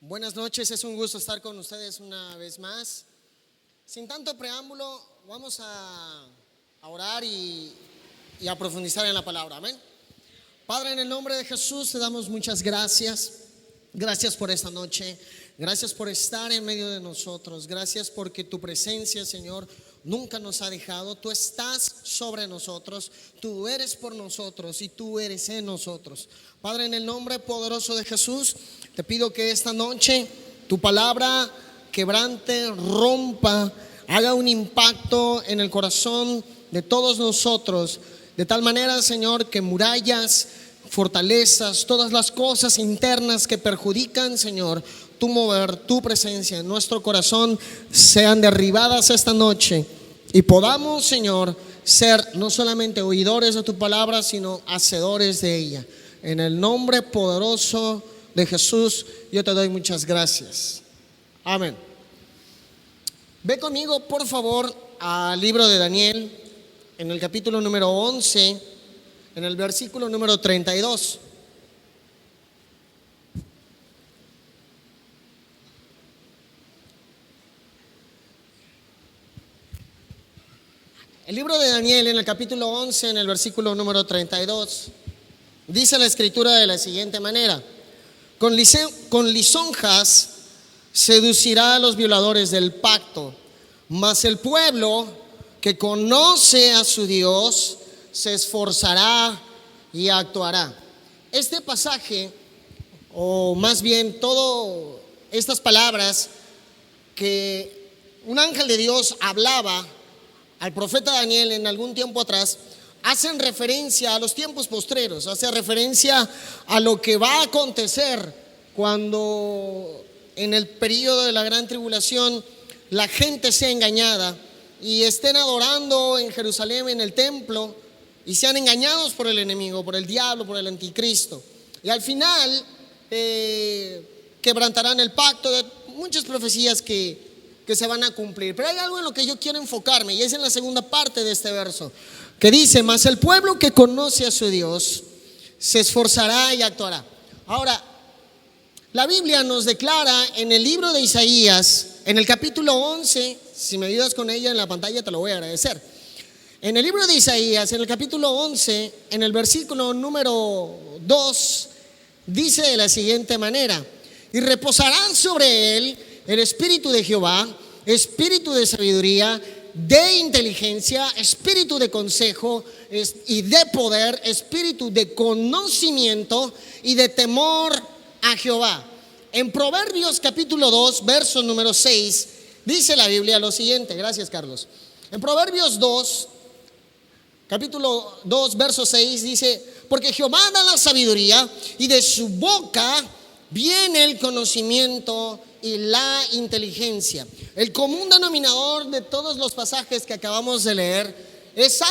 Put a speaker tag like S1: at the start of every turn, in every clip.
S1: Buenas noches, es un gusto estar con ustedes una vez más. Sin tanto preámbulo, vamos a orar y a profundizar en la palabra. Amén. Padre, en el nombre de Jesús te damos muchas gracias. Gracias por esta noche. Gracias por estar en medio de nosotros. Gracias porque tu presencia, Señor, nunca nos ha dejado. Tú estás sobre nosotros. Tú eres por nosotros y tú eres en nosotros. Padre, en el nombre poderoso de Jesús, te pido que esta noche tu palabra quebrante, rompa, haga un impacto en el corazón de todos nosotros. De tal manera, Señor, que murallas, fortalezas, todas las cosas internas que perjudican, Señor, tu mover, tu presencia en nuestro corazón sean derribadas esta noche y podamos, Señor, ser no solamente oidores de tu palabra, sino hacedores de ella. En el nombre poderoso de Jesús, yo te doy muchas gracias. Amén. Ve conmigo, por favor, al libro de Daniel, en el capítulo número 11, en el versículo número 32. El libro de Daniel, en el capítulo 11, en el versículo número 32, dice la escritura de la siguiente manera: con lisonjas seducirá a los violadores del pacto, mas el pueblo que conoce a su Dios se esforzará y actuará. Este pasaje, o más bien todas estas palabras que un ángel de Dios hablaba al profeta Daniel en algún tiempo atrás, hacen referencia a los tiempos postreros, hace referencia a lo que va a acontecer cuando en el periodo de la gran tribulación la gente sea engañada y estén adorando en Jerusalén, en el templo, y sean engañados por el enemigo, por el diablo, por el anticristo. Y al final quebrantarán el pacto, de muchas profecías que se van a cumplir. Pero hay algo en lo que yo quiero enfocarme, y es en la segunda parte de este verso, que dice: mas el pueblo que conoce a su Dios se esforzará y actuará. Ahora, la Biblia nos declara en el libro de Isaías, en el capítulo 11, si me ayudas con ella en la pantalla te lo voy a agradecer. En el libro de Isaías, en el capítulo 11, en el versículo número 2, dice de la siguiente manera: y reposarán sobre él el espíritu de Jehová, espíritu de sabiduría, de inteligencia, espíritu de consejo y de poder, espíritu de conocimiento y de temor a Jehová. En Proverbios capítulo 2, verso número 6, dice la Biblia lo siguiente. Gracias, Carlos. En Proverbios 2, capítulo 2, verso 6 dice: porque Jehová da la sabiduría y de su boca viene el conocimiento y la inteligencia. El común denominador de todos los pasajes que acabamos de leer es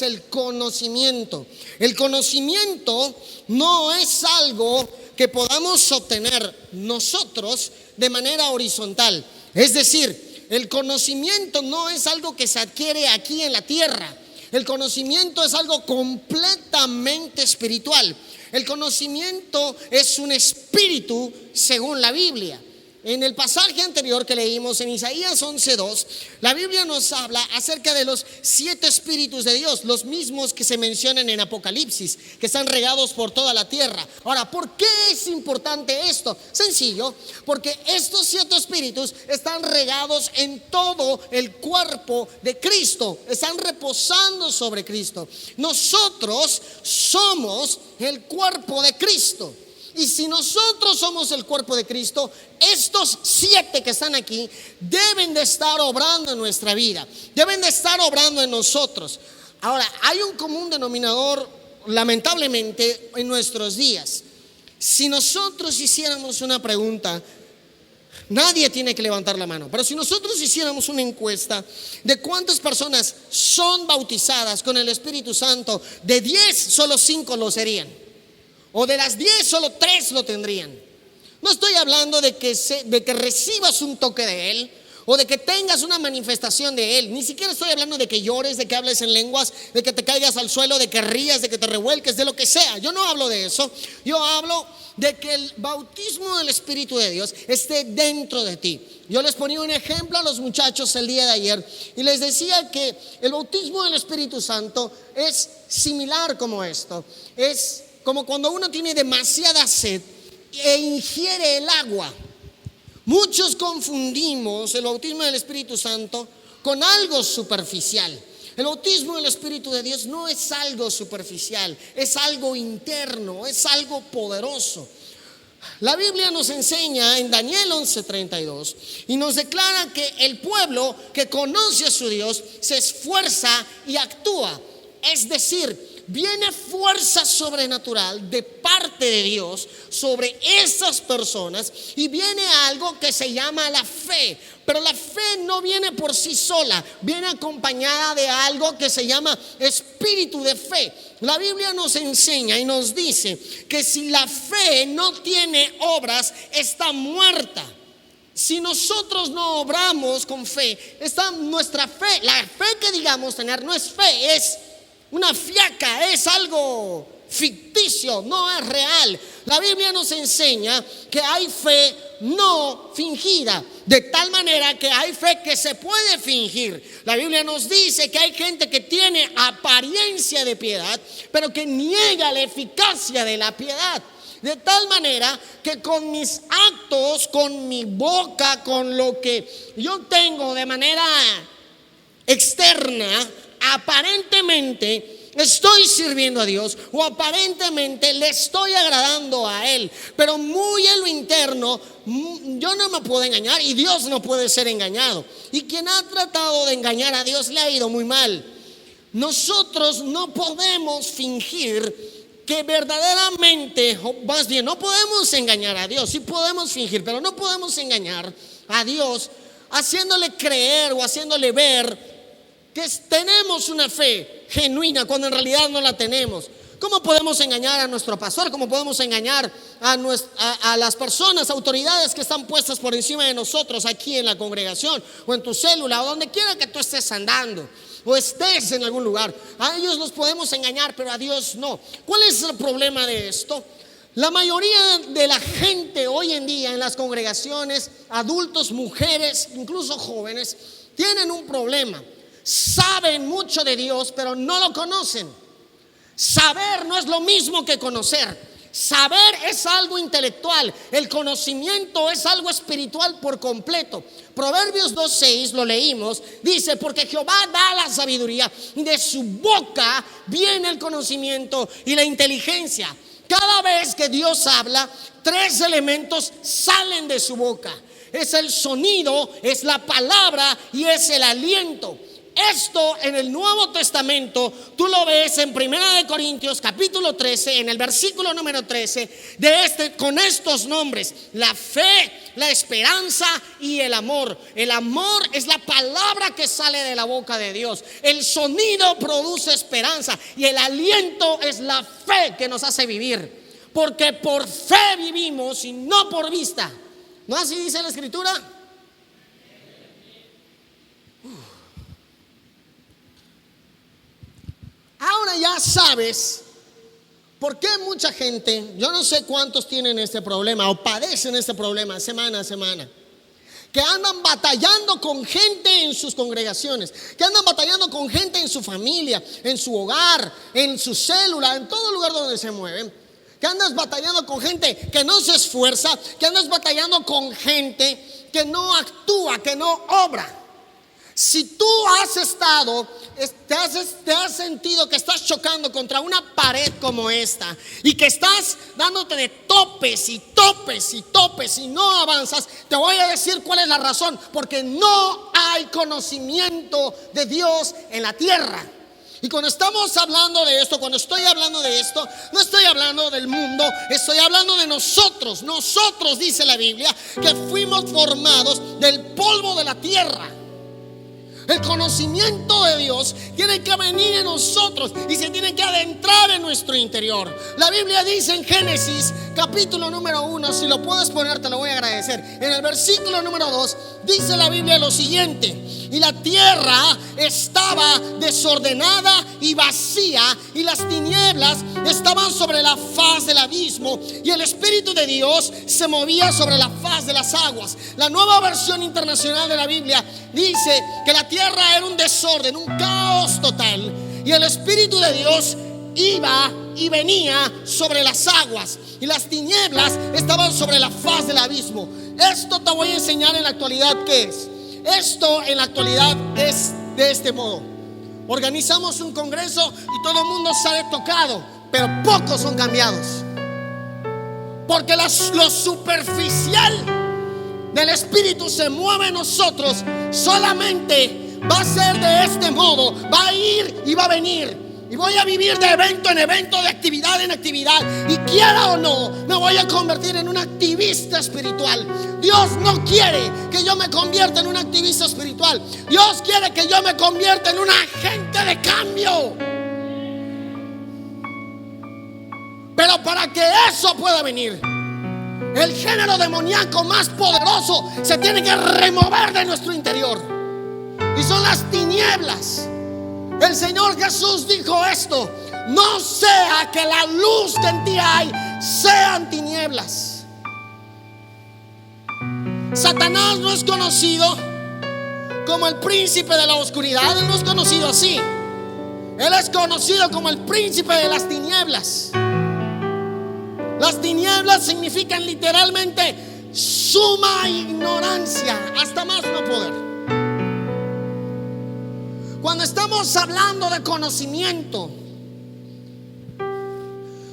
S1: el conocimiento. El conocimiento no es algo que podamos obtener nosotros de manera horizontal. Es decir, el conocimiento no es algo que se adquiere aquí en la tierra. El conocimiento es algo completamente espiritual. El conocimiento es un espíritu según la Biblia. En el pasaje anterior que leímos en Isaías 11:2, la Biblia nos habla acerca de los 7 espíritus de Dios, los mismos que se mencionan en Apocalipsis, que están regados por toda la tierra. Ahora, ¿por qué es importante esto? Sencillo, porque estos 7 espíritus están regados en todo el cuerpo de Cristo, están reposando sobre Cristo. Nosotros somos el cuerpo de Cristo. Y si nosotros somos el cuerpo de Cristo, estos 7 que están aquí deben de estar obrando en nuestra vida, deben de estar obrando en nosotros. Ahora, hay un común denominador, lamentablemente, en nuestros días. Si nosotros hiciéramos una pregunta, nadie tiene que levantar la mano, pero si nosotros hiciéramos una encuesta de cuántas personas son bautizadas con el Espíritu Santo, de 10, solo 5 lo serían. O de las 10, solo 3 lo tendrían. No estoy hablando de que recibas un toque de Él, o de que tengas una manifestación de Él. Ni siquiera estoy hablando de que llores, de que hables en lenguas, de que te caigas al suelo, de que rías, de que te revuelques, de lo que sea. Yo no hablo de eso. Yo hablo de que el bautismo del Espíritu de Dios esté dentro de ti. Yo les ponía un ejemplo a los muchachos el día de ayer y les decía que el bautismo del Espíritu Santo es similar como esto. Es como cuando uno tiene demasiada sed e ingiere el agua. Muchos confundimos el bautismo del Espíritu Santo con algo superficial. El bautismo del Espíritu de Dios no es algo superficial, es algo interno, es algo poderoso. La Biblia nos enseña en Daniel 11:32 y nos declara que el pueblo que conoce a su Dios se esfuerza y actúa. Es decir, viene fuerza sobrenatural de parte de Dios sobre esas personas y viene algo que se llama la fe. Pero la fe no viene por sí sola, viene acompañada de algo que se llama espíritu de fe. La Biblia nos enseña y nos dice que si la fe no tiene obras, está muerta. Si nosotros no obramos con fe, está nuestra fe, la fe que digamos tener no es fe, es una fiaca, es algo ficticio, no es real. La Biblia nos enseña que hay fe no fingida, de tal manera que hay fe que se puede fingir. La Biblia nos dice que hay gente que tiene apariencia de piedad, pero que niega la eficacia de la piedad. De tal manera que con mis actos, con mi boca, con lo que yo tengo de manera externa, aparentemente estoy sirviendo a Dios o aparentemente le estoy agradando a Él, pero muy en lo interno yo no me puedo engañar y Dios no puede ser engañado. Y quien ha tratado de engañar a Dios le ha ido muy mal. Nosotros no podemos fingir que verdaderamente, o más bien no podemos engañar a Dios. Sí podemos fingir, pero no podemos engañar a Dios haciéndole creer o haciéndole ver que tenemos una fe genuina cuando en realidad no la tenemos. ¿Cómo podemos engañar a nuestro pastor? ¿Cómo podemos engañar a las personas, autoridades que están puestas por encima de nosotros aquí en la congregación o en tu célula o donde quiera que tú estés andando o estés en algún lugar? A ellos los podemos engañar, pero a Dios no. ¿Cuál es el problema de esto? La mayoría de la gente hoy en día en las congregaciones, adultos, mujeres, incluso jóvenes, tienen un problema. Saben mucho de Dios, pero no lo conocen. Saber no es lo mismo que conocer. Saber es algo intelectual, el conocimiento es algo espiritual por completo. Proverbios 2:6 lo leímos, dice: porque Jehová da la sabiduría y de su boca viene el conocimiento y la inteligencia. Cada vez que Dios habla, 3 elementos salen de su boca: es el sonido, es la palabra y es el aliento. Esto en el Nuevo Testamento tú lo ves en 1 Corintios capítulo 13, en el versículo número 13 con estos nombres: la fe, la esperanza y el amor. El amor es la palabra que sale de la boca de Dios. El sonido produce esperanza y el aliento es la fe que nos hace vivir, porque por fe vivimos y no por vista. ¿No así dice la Escritura? Ahora ya sabes por qué mucha gente, yo no sé cuántos tienen este problema o padecen este problema semana a semana, que andan batallando con gente en sus congregaciones, que andan batallando con gente en su familia, en su hogar, en su célula, en todo lugar donde se mueven, que andas batallando con gente que no se esfuerza, que andas batallando con gente que no actúa, que no obra. Si tú has estado, te has sentido que estás chocando contra una pared como esta y que estás dándote de topes y topes y topes y no avanzas, te voy a decir cuál es la razón: porque no hay conocimiento de Dios en la tierra. Y cuando estamos hablando de esto, cuando estoy hablando de esto, no estoy hablando del mundo, estoy hablando de nosotros. Nosotros, dice la Biblia, que fuimos formados del polvo de la tierra. El conocimiento de Dios tiene que venir en nosotros y se tiene que adentrar en nuestro interior. La Biblia dice en Génesis capítulo número 1, si lo puedes poner te lo voy a agradecer. En el versículo número 2 dice la Biblia lo siguiente: y la tierra estaba desordenada y vacía, y las tinieblas estaban sobre la faz del abismo, y el Espíritu de Dios se movía sobre la faz de las aguas. La Nueva Versión Internacional de la Biblia dice que la tierra era un desorden, un caos total, y el Espíritu de Dios iba y venía sobre las aguas, y las tinieblas estaban sobre la faz del abismo. Esto te voy a enseñar en la actualidad qué es. Esto en la actualidad es de este modo: organizamos un congreso y todo el mundo sale tocado, pero pocos son cambiados, porque lo superficial del Espíritu se mueve en nosotros. Solamente va a ser de este modo, va a ir y va a venir, y voy a vivir de evento en evento, de actividad en actividad, y quiera o no, me voy a convertir en un activista espiritual. Dios no quiere que yo me convierta en un activista espiritual. Dios quiere que yo me convierta en un agente de cambio. Pero para que eso pueda venir, el género demoníaco más poderoso se tiene que remover de nuestro interior, y son las tinieblas. El Señor Jesús dijo esto: no sea que la luz que en ti hay sean tinieblas. Satanás no es conocido como el príncipe de la oscuridad. Él no es conocido así. Él es conocido como el príncipe de las tinieblas. Las tinieblas significan literalmente suma ignorancia, hasta más no poder. Cuando estamos hablando de conocimiento,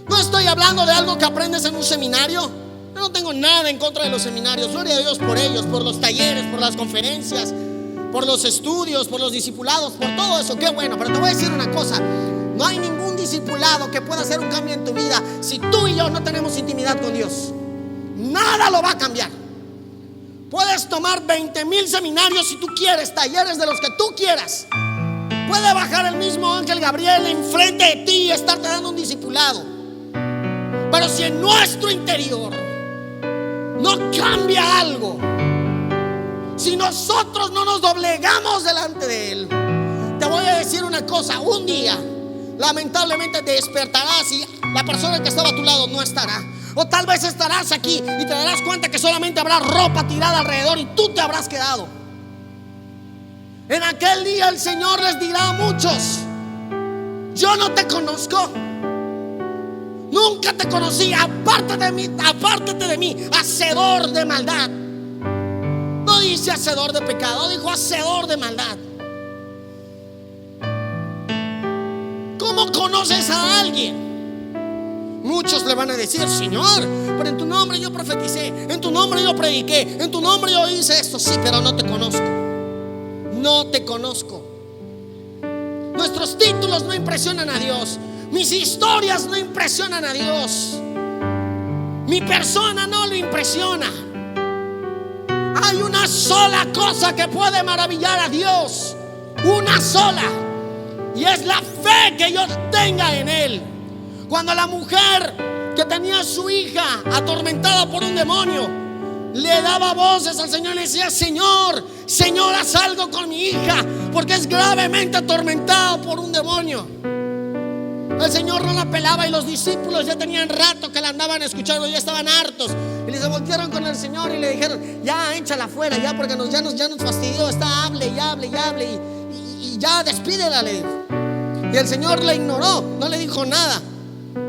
S1: no estoy hablando de algo que aprendes en un seminario. Yo no tengo nada en contra de los seminarios, gloria a Dios por ellos, por los talleres, por las conferencias, por los estudios, por los discipulados, por todo eso, qué bueno. Pero te voy a decir una cosa: no hay ningún discipulado que pueda hacer un cambio en tu vida si tú y yo no tenemos intimidad con Dios. Nada lo va a cambiar. Puedes tomar 20,000 seminarios si tú quieres, talleres de los que tú quieras. Puede bajar el mismo ángel Gabriel enfrente de ti y estarte dando un discipulado, pero si en nuestro interior no cambia algo, si nosotros no nos doblegamos delante de Él, te voy a decir una cosa: un día lamentablemente te despertarás y la persona que estaba a tu lado no estará. O tal vez estarás aquí y te darás cuenta que solamente habrá ropa tirada alrededor y tú te habrás quedado. En aquel día el Señor les dirá a muchos: yo no te conozco, nunca te conocí, apártate de mí, hacedor de maldad. No dice hacedor de pecado, dijo hacedor de maldad. ¿Cómo conoces a alguien? Muchos le van a decir: Señor, pero en tu nombre yo profeticé, en tu nombre yo prediqué, en tu nombre yo hice esto. Sí, pero no te conozco. No te conozco. Nuestros títulos no impresionan a Dios. Mis historias no impresionan a Dios. Mi persona no lo impresiona. Hay una sola cosa que puede maravillar a Dios, una sola, y es la fe que yo tenga en Él. Cuando la mujer que tenía a su hija atormentada por un demonio le daba voces al Señor y le decía: Señor, Señor, haz algo con mi hija, porque es gravemente atormentada por un demonio. El Señor no la pelaba, y los discípulos ya tenían rato que la andaban escuchando, ya estaban hartos, y les voltearon con el Señor y le dijeron: ya, échala afuera, ya, porque ya nos fastidió, está hable y ya despídela, le dijo. Y el Señor le ignoró, no le dijo nada.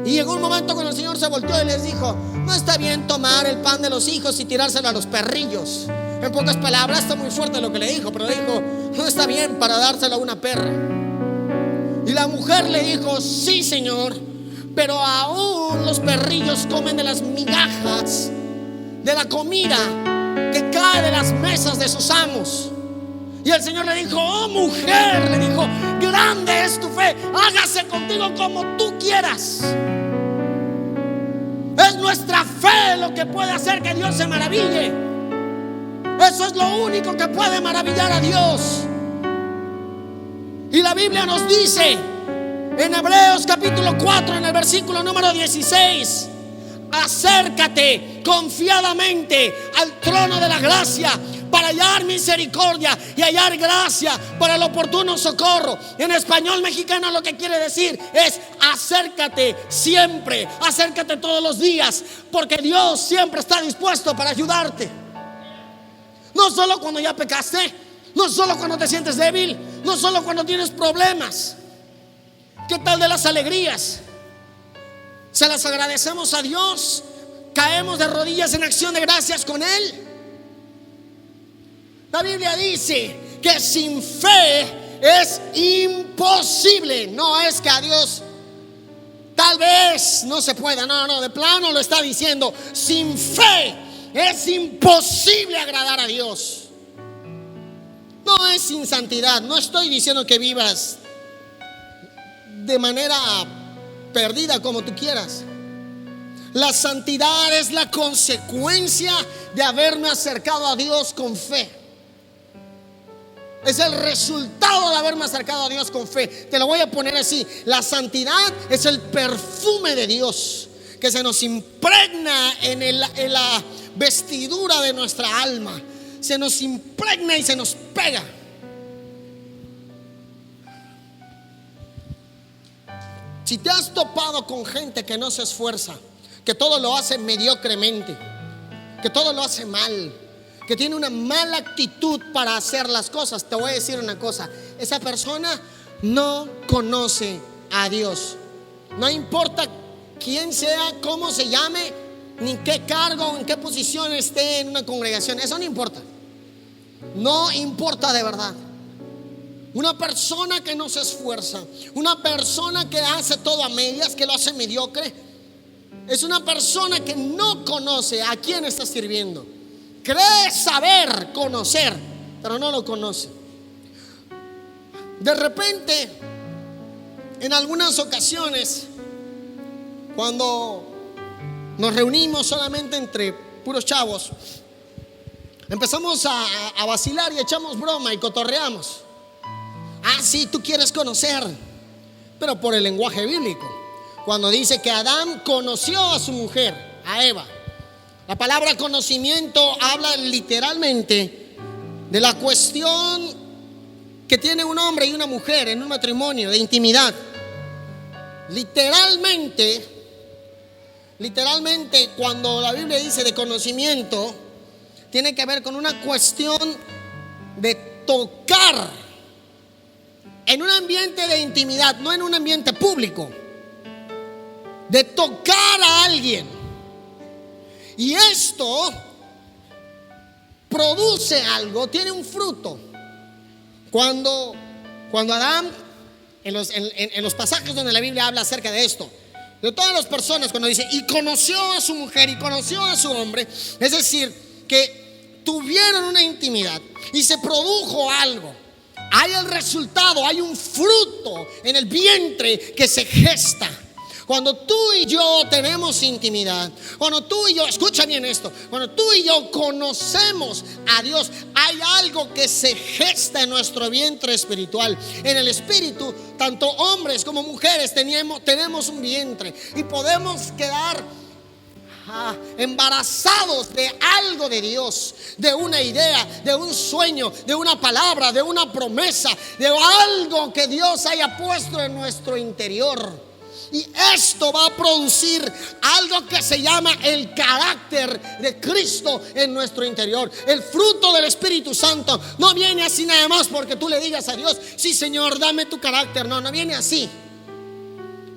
S1: Y llegó un momento cuando el Señor se volteó y les dijo: no está bien tomar el pan de los hijos y tirárselo a los perrillos. En pocas palabras, está muy fuerte lo que le dijo, pero le dijo: no está bien para dárselo a una perra. Y la mujer le dijo: sí, Señor, pero aún los perrillos comen de las migajas de la comida que cae de las mesas de sus amos. Y el Señor le dijo: oh mujer, le dijo, grande es tu fe, hágase contigo como tú quieras. Es nuestra fe lo que puede hacer que Dios se maraville. Eso es lo único que puede maravillar a Dios. Y la Biblia nos dice en Hebreos capítulo 4, en el versículo número 16: acércate confiadamente al trono de la gracia para hallar misericordia y hallar gracia para el oportuno socorro. En español mexicano lo que quiere decir es: acércate siempre, acércate todos los días, porque Dios siempre está dispuesto para ayudarte. No solo cuando ya pecaste, no solo cuando te sientes débil, no solo cuando tienes problemas. ¿Qué tal de las alegrías? ¿Se las agradecemos a Dios? ¿Caemos de rodillas en acción de gracias con Él? La Biblia dice que sin fe es imposible. No es que a Dios tal vez no se pueda, no, de plano lo está diciendo. Sin fe es imposible agradar a Dios. No es sin santidad. No estoy diciendo que vivas de manera perdida como tú quieras. La santidad es la consecuencia de haberme acercado a Dios con fe. Es el resultado de haberme acercado a Dios con fe. Te lo voy a poner así: la santidad es el perfume de Dios que se nos impregna en la vestidura de nuestra alma. Se nos impregna y se nos pega. Si te has topado con gente que no se esfuerza, que todo lo hace mediocremente, que todo lo hace mal, que tiene una mala actitud para hacer las cosas, te voy a decir una cosa: esa persona no conoce a Dios. No importa quién sea, cómo se llame, ni qué cargo o en qué posición esté en una congregación. Eso no importa. No importa de verdad. Una persona que no se esfuerza, una persona que hace todo a medias, que lo hace mediocre, es una persona que no conoce a quién está sirviendo. Cree saber conocer, pero no lo conoce. De repente, en algunas ocasiones, cuando nos reunimos solamente entre puros chavos, empezamos a vacilar y echamos broma y cotorreamos. Ah, sí, tú quieres conocer, pero por el lenguaje bíblico. Cuando dice que Adán conoció a su mujer, a Eva, la palabra conocimiento habla literalmente de la cuestión que tiene un hombre y una mujer en un matrimonio, de intimidad. Literalmente, cuando la Biblia dice de conocimiento, tiene que ver con una cuestión de tocar en un ambiente de intimidad, no en un ambiente público, de tocar a alguien. Y esto produce algo, tiene un fruto. Cuando Adán, en los pasajes donde la Biblia habla acerca de esto, de todas las personas, cuando dice y conoció a su mujer y conoció a su hombre, es decir, que tuvieron una intimidad y se produjo algo. Hay el resultado, hay un fruto en el vientre que se gesta. Cuando tú y yo tenemos intimidad, cuando tú y yo, escucha bien esto, cuando tú y yo conocemos a Dios, hay algo que se gesta en nuestro vientre espiritual. En el espíritu, tanto hombres como mujeres tenemos un vientre y podemos quedar embarazados de algo de Dios, de una idea, de un sueño, de una palabra, de una promesa, de algo que Dios haya puesto en nuestro interior. Y esto va a producir algo que se llama el carácter de Cristo en nuestro interior. El fruto del Espíritu Santo no viene así nada más porque tú le digas a Dios: sí, Señor, dame tu carácter. No viene así.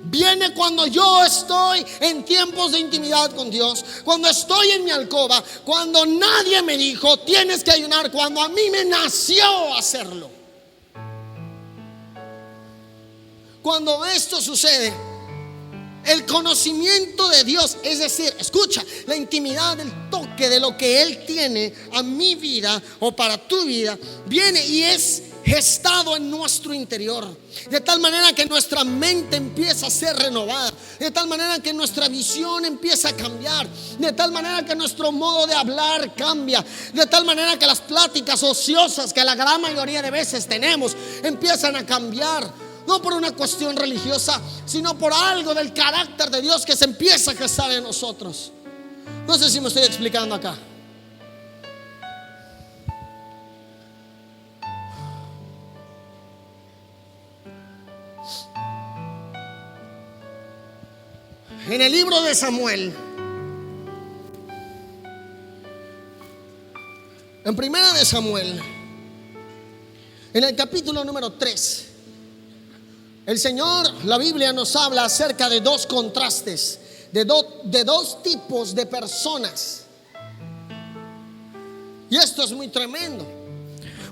S1: Viene cuando yo estoy en tiempos de intimidad con Dios, cuando estoy en mi alcoba, cuando nadie me dijo tienes que ayunar, cuando a mí me nació hacerlo. Cuando esto sucede, el conocimiento de Dios, es decir, escucha, la intimidad, el toque de lo que Él tiene a mi vida o para tu vida, viene y es gestado en nuestro interior, de tal manera que nuestra mente empieza a ser renovada, de tal manera que nuestra visión empieza a cambiar, de tal manera que nuestro modo de hablar cambia, de tal manera que las pláticas ociosas que la gran mayoría de veces tenemos empiezan a cambiar, no por una cuestión religiosa, sino por algo del carácter de Dios que se empieza a gestar en nosotros. No sé si me estoy explicando acá. En el libro de Samuel, en primera de Samuel, en el capítulo número 3, el Señor, la Biblia nos habla acerca de dos contrastes, de dos tipos de personas. Y esto es muy tremendo.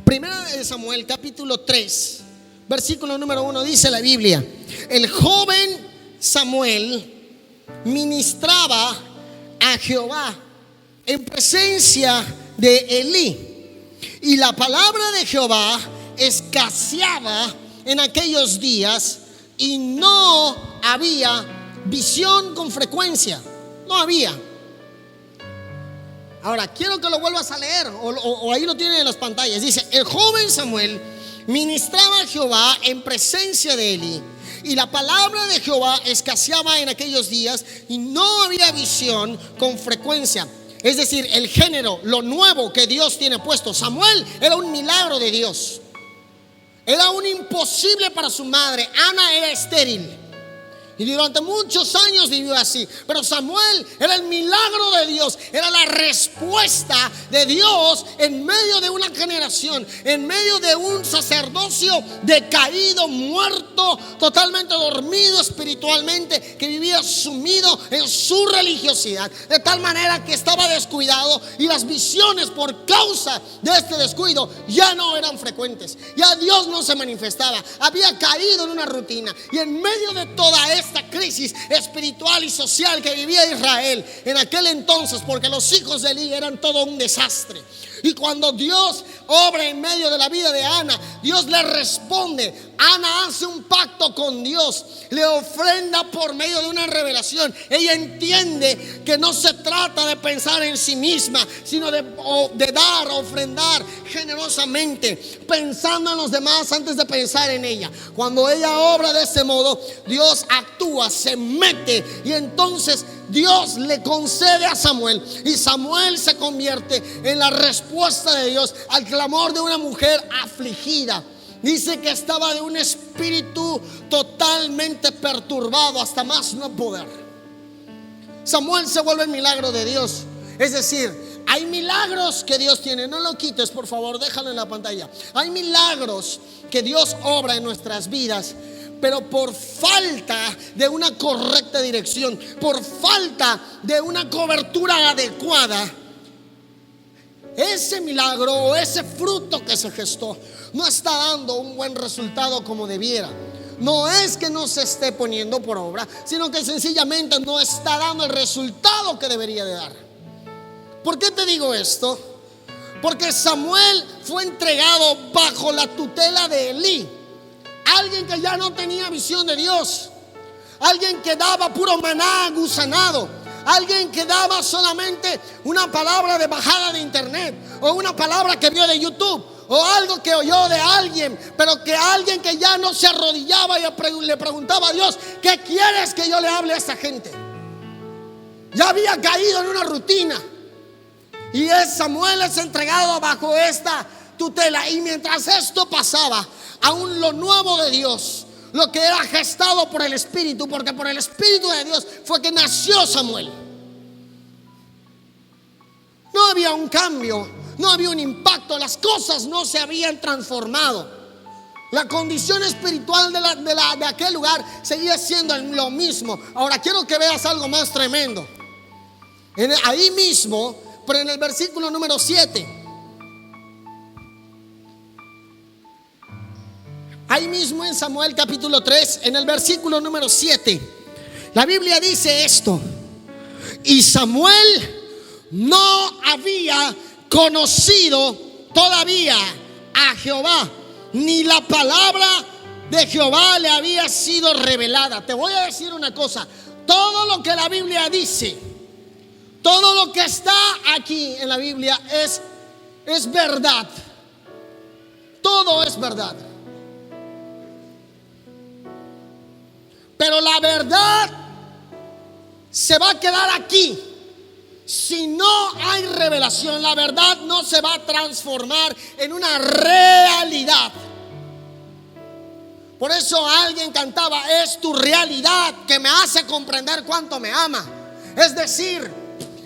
S1: Primera de Samuel, capítulo 3, versículo número 1, dice la Biblia: el joven Samuel ministraba a Jehová en presencia de Elí, y la palabra de Jehová escaseaba en aquellos días, y no había visión con frecuencia. No había. Ahora quiero que lo vuelvas a leer, o ahí lo tienen en las pantallas. Dice: el joven Samuel ministraba a Jehová en presencia de Elí, y la palabra de Jehová escaseaba en aquellos días, y no había visión con frecuencia. Es decir, el género, lo nuevo que Dios tiene puesto. Samuel era un milagro de Dios. Era un imposible para su madre. Ana era estéril y durante muchos años vivió así. Pero Samuel era el milagro de Dios, era la respuesta de Dios en medio de una generación, en medio de un sacerdocio decaído, muerto, totalmente dormido espiritualmente, que vivía sumido en su religiosidad, de tal manera que estaba descuidado, y las visiones por causa de este descuido ya no eran frecuentes. Ya Dios no se manifestaba, había caído en una rutina. Y en medio de toda esta crisis espiritual y social que vivía Israel en aquel entonces, porque los hijos de Elí eran todo un desastre, y cuando Dios obra en medio de la vida de Ana, Dios le responde. Ana hace un pacto con Dios, le ofrenda por medio de una revelación. Ella entiende que no se trata de pensar en sí misma, sino de dar, ofrendar generosamente, pensando en los demás antes de pensar en ella. Cuando ella obra de ese modo, Dios actúa, se mete, y entonces Dios le concede a Samuel, y Samuel se convierte en la respuesta de Dios al clamor de una mujer afligida. Dice que estaba de un espíritu totalmente perturbado hasta más no poder. Samuel se vuelve el milagro de Dios. Es decir, hay milagros que Dios tiene. No lo quites, por favor, déjalo en la pantalla. Hay milagros que Dios obra en nuestras vidas, pero por falta de una correcta dirección, por falta de una cobertura adecuada, ese milagro o ese fruto que se gestó no está dando un buen resultado como debiera. No es que no se esté poniendo por obra, sino que sencillamente no está dando el resultado que debería de dar. ¿Por qué te digo esto? Porque Samuel fue entregado bajo la tutela de Elí, alguien que ya no tenía visión de Dios, alguien que daba puro maná gusanado, alguien que daba solamente una palabra de bajada de internet, o una palabra que vio de YouTube, o algo que oyó de alguien, pero que alguien que ya no se arrodillaba y le preguntaba a Dios: ¿qué quieres que yo le hable a esta gente? Ya había caído en una rutina. Y Samuel es entregado bajo esta tutela. Y mientras esto pasaba, aún lo nuevo de Dios, lo que era gestado por el Espíritu, porque por el Espíritu de Dios fue que nació Samuel, no había un cambio, no había un impacto, las cosas no se habían transformado. La condición espiritual de aquel lugar seguía siendo lo mismo. Ahora quiero que veas algo más tremendo. Ahí mismo, pero en el versículo número 7, ahí mismo en Samuel capítulo 3, en el versículo número 7, la Biblia dice esto: y Samuel no había conocido todavía a Jehová, ni la palabra de Jehová le había sido revelada. Te voy a decir una cosa: todo lo que la Biblia dice, todo lo que está aquí en la Biblia es verdad. Todo es verdad. Pero la verdad se va a quedar aquí. Si no hay revelación, la verdad no se va a transformar en una realidad. Por eso alguien cantaba: es tu realidad que me hace comprender cuánto me ama. Es decir,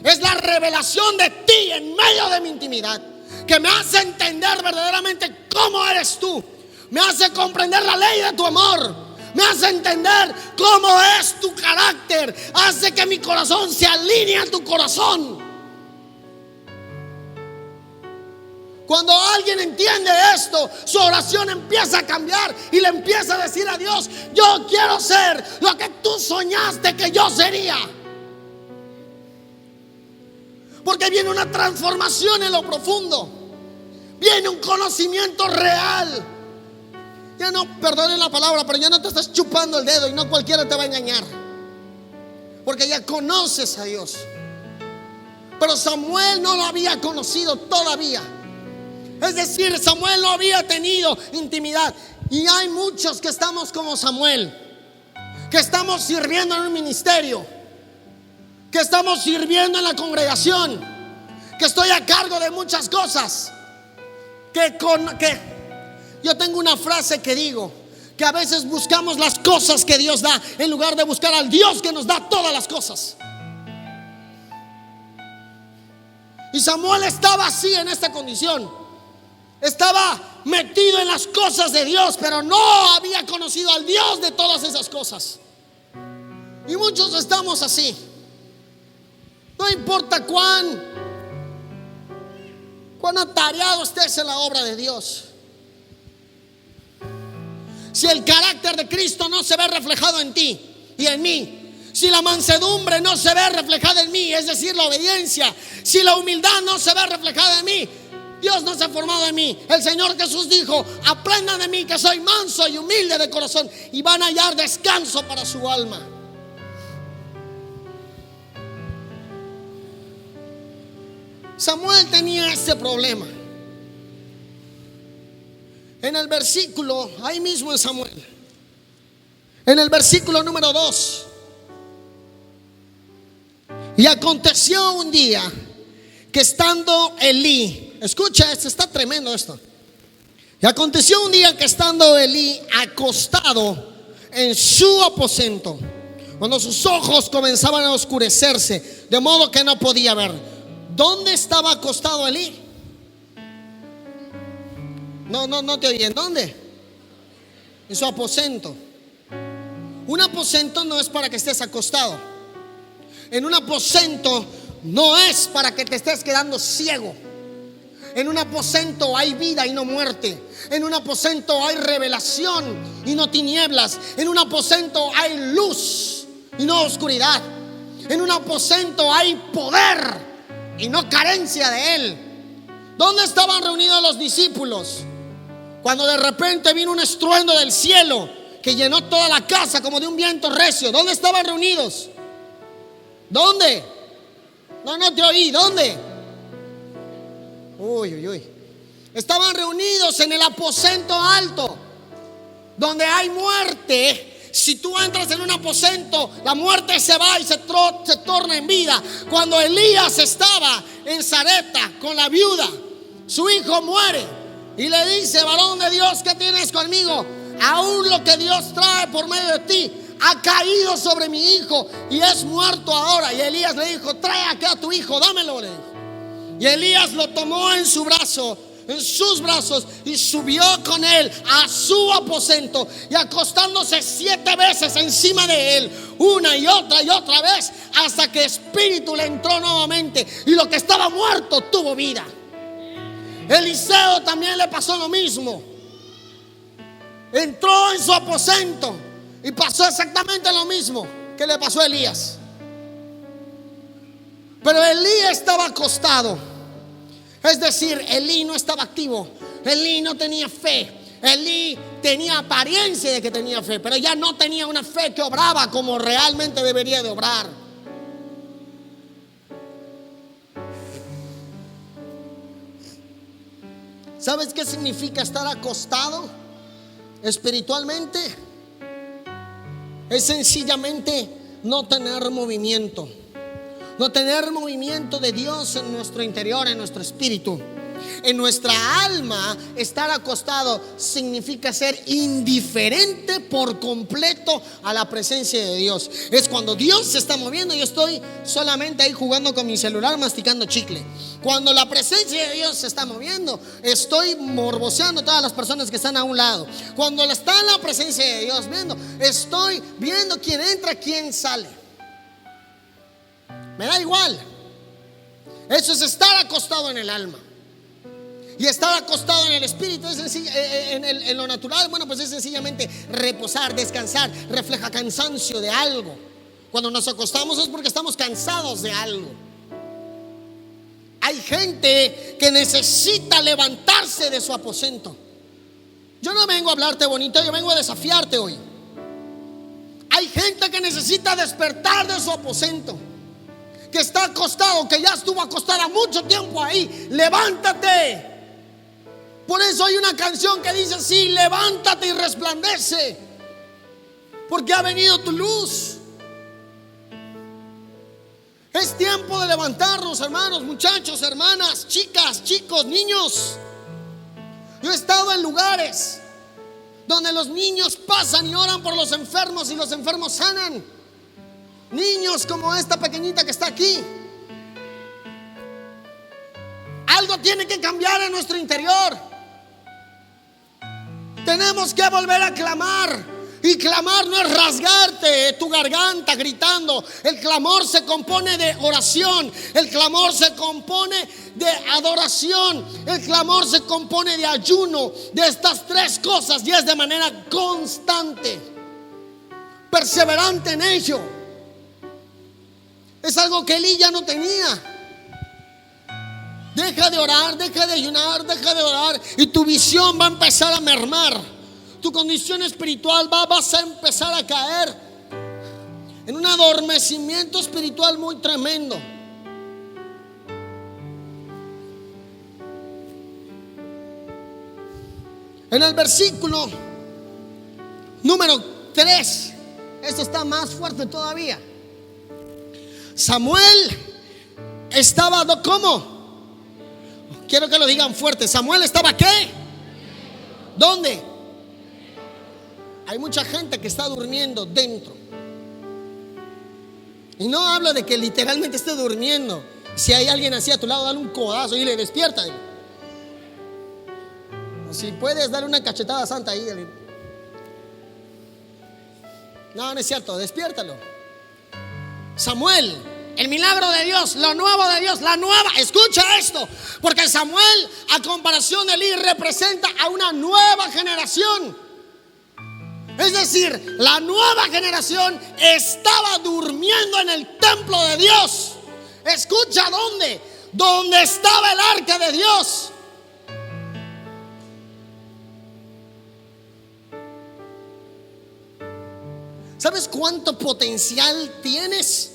S1: es la revelación de ti en medio de mi intimidad que me hace entender verdaderamente cómo eres tú. Me hace comprender la ley de tu amor. Me hace entender cómo es tu carácter. Hace que mi corazón se alinee a tu corazón. Cuando alguien entiende esto, su oración empieza a cambiar y le empieza a decir a Dios: yo quiero ser lo que tú soñaste que yo sería. Porque viene una transformación en lo profundo. Viene un conocimiento real. Ya no, perdonen la palabra, pero ya no te estás chupando el dedo y no cualquiera te va a engañar. Porque ya conoces a Dios. Pero Samuel no lo había conocido todavía. Es decir, Samuel no había tenido intimidad. Y hay muchos que estamos como Samuel, que estamos sirviendo en un ministerio, que estamos sirviendo en la congregación, que estoy a cargo de muchas cosas, que yo tengo una frase que digo: que a veces buscamos las cosas que Dios da en lugar de buscar al Dios que nos da todas las cosas. Y Samuel estaba así, en esta condición. Estaba metido en las cosas de Dios, pero no había conocido al Dios de todas esas cosas. Y muchos estamos así. No importa cuán atareado estés en la obra de Dios, si el carácter de Cristo no se ve reflejado en ti y en mí, si la mansedumbre no se ve reflejada en mí, es decir, la obediencia, si la humildad no se ve reflejada en mí, Dios no se ha formado en mí. El Señor Jesús dijo: aprendan de mí que soy manso y humilde de corazón, y van a hallar descanso para su alma. Samuel tenía ese problema. En el versículo, ahí mismo en Samuel, en el versículo número 2: y aconteció un día que estando Elí, escucha esto, está tremendo esto. Y aconteció un día que estando Elí acostado en su aposento, cuando sus ojos comenzaban a oscurecerse, de modo que no podía ver. ¿Dónde estaba acostado Elí? No te oí. ¿En dónde? En su aposento. Un aposento no es para que estés acostado. En un aposento no es para que te estés quedando ciego. En un aposento hay vida y no muerte. En un aposento hay revelación y no tinieblas. En un aposento hay luz y no oscuridad. En un aposento hay poder y no carencia de él. ¿Dónde estaban reunidos los discípulos cuando de repente vino un estruendo del cielo que llenó toda la casa como de un viento recio? ¿Dónde estaban reunidos? ¿Dónde? No te oí. ¿Dónde? Uy. Estaban reunidos en el aposento alto, donde hay muerte. Si tú entras en un aposento, la muerte se va y se torna en vida. Cuando Elías estaba en Sarepta con la viuda, su hijo muere y le dice: varón de Dios, ¿qué tienes conmigo? Aún lo que Dios trae por medio de ti ha caído sobre mi hijo y es muerto ahora. Y Elías le dijo: trae acá a tu hijo, dámelo, le dijo. Y Elías lo tomó en su brazo, en sus brazos, y subió con él a su aposento, y acostándose 7 veces encima de él, una y otra vez, hasta que espíritu le entró nuevamente, y lo que estaba muerto tuvo vida. Eliseo también le pasó lo mismo. Entró en su aposento y pasó exactamente lo mismo que le pasó a Elías. Pero Elí estaba acostado. Es decir, Elí no estaba activo. Elí no tenía fe. Elí tenía apariencia de que tenía fe, pero ya no tenía una fe que obraba como realmente debería de obrar. ¿Sabes qué significa estar acostado espiritualmente? Es sencillamente no tener movimiento. No tener movimiento de Dios en nuestro interior, en nuestro espíritu. En nuestra alma, estar acostado significa ser indiferente por completo a la presencia de Dios. Es cuando Dios se está moviendo, yo estoy solamente ahí jugando con mi celular, masticando chicle. Cuando la presencia de Dios se está moviendo, estoy morboseando a todas las personas que están a un lado. Cuando está en la presencia de Dios viendo, estoy viendo quién entra, quién sale. Me da igual. Eso es estar acostado en el alma. Y estar acostado en el espíritu es en lo natural, bueno, pues es sencillamente reposar, descansar. Refleja cansancio de algo. Cuando nos acostamos es porque estamos cansados de algo. Hay gente que necesita levantarse de su aposento. Yo no vengo a hablarte bonito, yo vengo a desafiarte hoy. Hay gente que necesita despertar de su aposento, que está acostado, que ya estuvo acostada mucho tiempo ahí. Levántate. Por eso hay una canción que dice así: levántate y resplandece, porque ha venido tu luz. Es tiempo de levantarnos, hermanos, muchachos, hermanas, chicas, chicos, niños. Yo he estado en lugares donde los niños pasan y oran por los enfermos y los enfermos sanan. Niños como esta pequeñita que está aquí. Algo tiene que cambiar en nuestro interior. Tenemos que volver a clamar. Y clamar no es rasgarte tu garganta gritando. El clamor se compone de oración. El clamor se compone de adoración. El clamor se compone de ayuno. De estas tres cosas, y es de manera constante, perseverante en ello. Es algo que Elí ya no tenía. Deja de orar, deja de ayunar, deja de orar, y tu visión va a empezar a mermar. Tu condición espiritual vas a empezar a caer en un adormecimiento espiritual muy tremendo. En el versículo número 3, esto está más fuerte todavía. Samuel estaba, ¿cómo? Quiero que lo digan fuerte. Samuel estaba ¿qué? ¿Dónde? Hay mucha gente que está durmiendo dentro. Y no hablo de que literalmente esté durmiendo. Si hay alguien así a tu lado, dale un codazo y le despierta. Si puedes, darle una cachetada santa ahí. No, no es cierto, despiértalo. Samuel, el milagro de Dios, lo nuevo de Dios, la nueva. Escucha esto, porque Samuel, a comparación de Elí, representa a una nueva generación. Es decir, la nueva generación estaba durmiendo en el templo de Dios. Escucha, ¿dónde? Donde estaba el arca de Dios. ¿Sabes cuánto potencial tienes?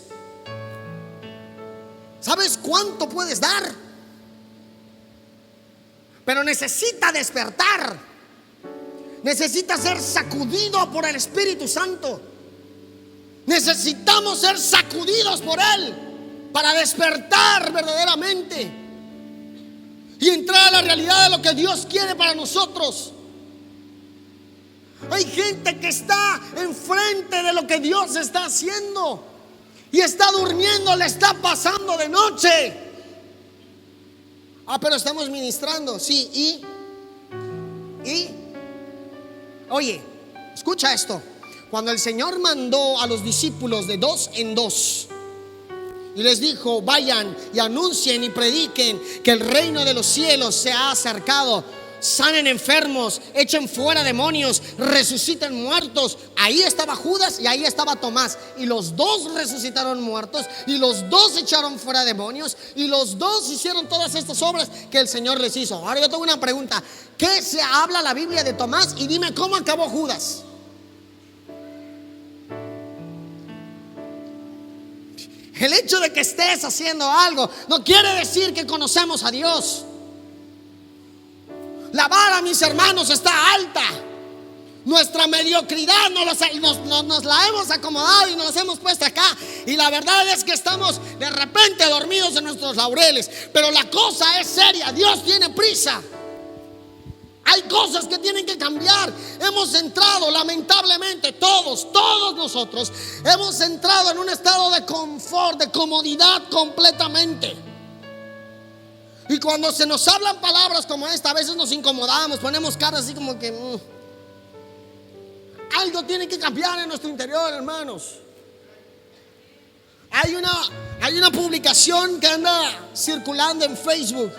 S1: ¿Sabes cuánto puedes dar? Pero necesita despertar. Necesita ser sacudido por el Espíritu Santo. Necesitamos ser sacudidos por Él para despertar verdaderamente y entrar a la realidad de lo que Dios quiere para nosotros. Hay gente que está enfrente de lo que Dios está haciendo y está durmiendo, le está pasando de noche. Pero estamos ministrando, sí, oye, escucha esto. Cuando el Señor mandó a los discípulos de 2 en 2 y les dijo: vayan y anuncien y prediquen que el reino de los cielos se ha acercado, sanen enfermos, echen fuera demonios, resuciten muertos. Ahí estaba Judas y ahí estaba Tomás, y los dos resucitaron muertos, y los dos echaron fuera demonios, y los dos hicieron todas estas obras que el Señor les hizo. Ahora yo tengo una pregunta: ¿qué se habla la Biblia de Tomás? Y dime cómo acabó Judas. El hecho de que estés haciendo algo no quiere decir que conocemos a Dios. La vara, mis hermanos, está alta. Nuestra mediocridad nos la hemos acomodado y nos la hemos puesto acá. Y la verdad es que estamos de repente dormidos en nuestros laureles. Pero la cosa es seria. Dios tiene prisa. Hay cosas que tienen que cambiar. Hemos entrado, lamentablemente, todos nosotros hemos entrado en un estado de confort, de comodidad completamente. Y cuando se nos hablan palabras como esta, a veces nos incomodamos, ponemos caras así como que algo tiene que cambiar en nuestro interior, hermanos. Hay una publicación que anda circulando en Facebook.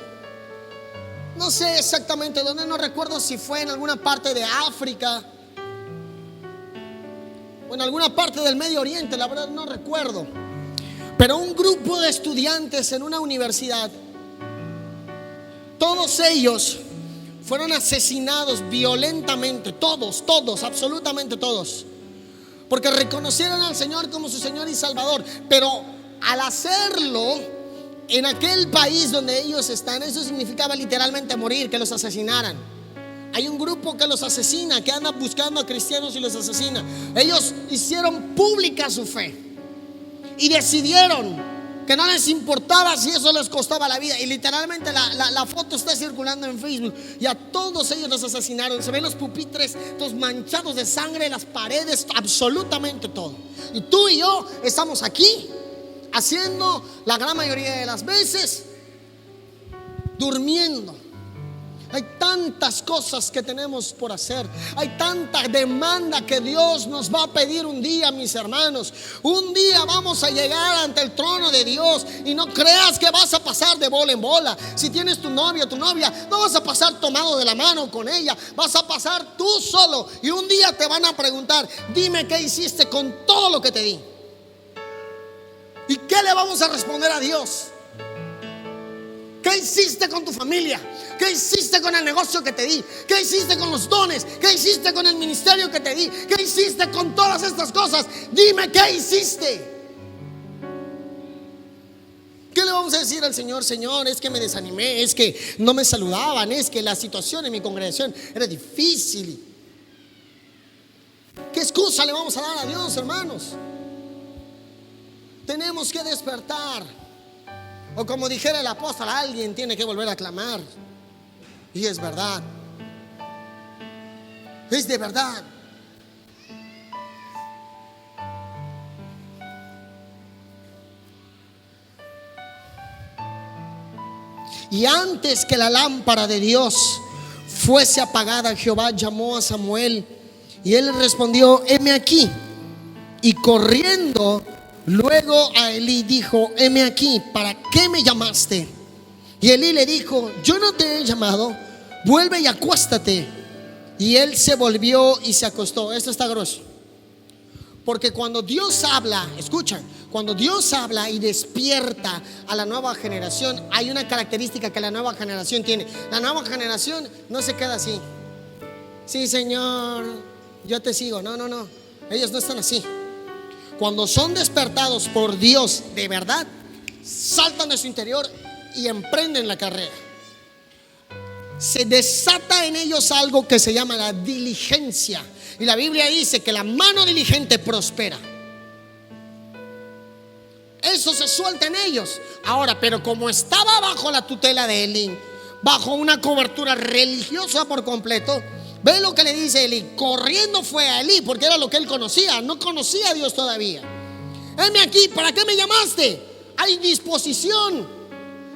S1: No sé exactamente dónde, no recuerdo si fue en alguna parte de África o en alguna parte del Medio Oriente, la verdad no recuerdo. Pero un grupo de estudiantes en una universidad, todos ellos fueron asesinados violentamente, todos, absolutamente todos, porque reconocieron al Señor como su Señor y Salvador. Pero al hacerlo en aquel país donde ellos están, eso significaba literalmente morir, que los asesinaran. Hay un grupo que los asesina, que anda buscando a cristianos y los asesina. Ellos hicieron pública su fe y decidieron que no les importaba si eso les costaba la vida. Y literalmente la foto está circulando en Facebook. Y a todos ellos los asesinaron. Se ven los pupitres todos manchados de sangre, las paredes, absolutamente todo. Y tú y yo estamos aquí haciendo la gran mayoría de las veces durmiendo. Hay tantas cosas que tenemos por hacer. Hay tanta demanda que Dios nos va a pedir un día, mis hermanos. Un día vamos a llegar ante el trono de Dios. Y no creas que vas a pasar de bola en bola. Si tienes tu novio o tu novia, no vas a pasar tomado de la mano con ella. Vas a pasar tú solo. Y un día te van a preguntar: dime qué hiciste con todo lo que te di. ¿Y qué le vamos a responder a Dios? ¿Qué hiciste con tu familia? ¿Qué hiciste con el negocio que te di? ¿Qué hiciste con los dones? ¿Qué hiciste con el ministerio que te di? ¿Qué hiciste con todas estas cosas? Dime qué hiciste. ¿Qué le vamos a decir al Señor? Señor, es que me desanimé, es que no me saludaban, es que la situación en mi congregación era difícil. ¿Qué excusa le vamos a dar a Dios, hermanos? Tenemos que despertar. O como dijera el apóstol, alguien tiene que volver a clamar. Y es verdad. Es de verdad. Y antes que la lámpara de Dios fuese apagada, Jehová llamó a Samuel, y él respondió: heme aquí. Y corriendo luego a Elí dijo: heme aquí, ¿para qué me llamaste? Y Elí le dijo: yo no te he llamado, vuelve y acuéstate. Y él se volvió y se acostó. Esto está grueso, porque cuando Dios habla, escuchan, cuando Dios habla y despierta a la nueva generación, hay una característica que la nueva generación tiene. La nueva generación no se queda así: sí, Señor, yo te sigo. No, ellos no están así. Cuando son despertados por Dios de verdad, saltan de su interior y emprenden la carrera. Se desata en ellos algo que se llama la diligencia. Y la Biblia dice que la mano diligente prospera. Eso se suelta en ellos. Ahora, pero como estaba bajo la tutela de Elí, bajo una cobertura religiosa por completo, ve lo que le dice Elí. Corriendo fue a Elí, porque era lo que él conocía. No conocía a Dios todavía. Heme aquí, ¿para qué me llamaste? Hay disposición.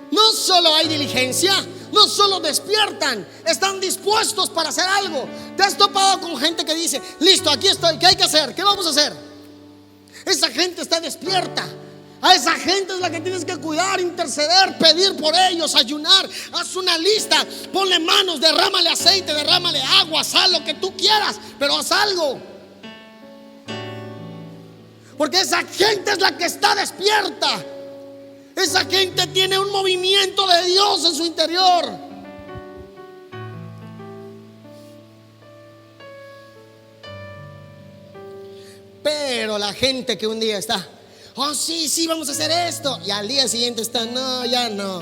S1: No solo hay diligencia, no solo despiertan, están dispuestos para hacer algo. ¿Te has topado con gente que dice: listo, aquí estoy, ¿qué hay que hacer? ¿Qué vamos a hacer? Esa gente está despierta. A esa gente es la que tienes que cuidar, interceder, pedir por ellos, ayunar. Haz una lista, ponle manos, derrámale aceite, derrámale agua, haz lo que tú quieras, pero haz algo. Porque esa gente es la que está despierta. Esa gente tiene un movimiento de Dios en su interior. Pero la gente que un día está, oh sí, vamos a hacer esto, y al día siguiente está, no, ya no.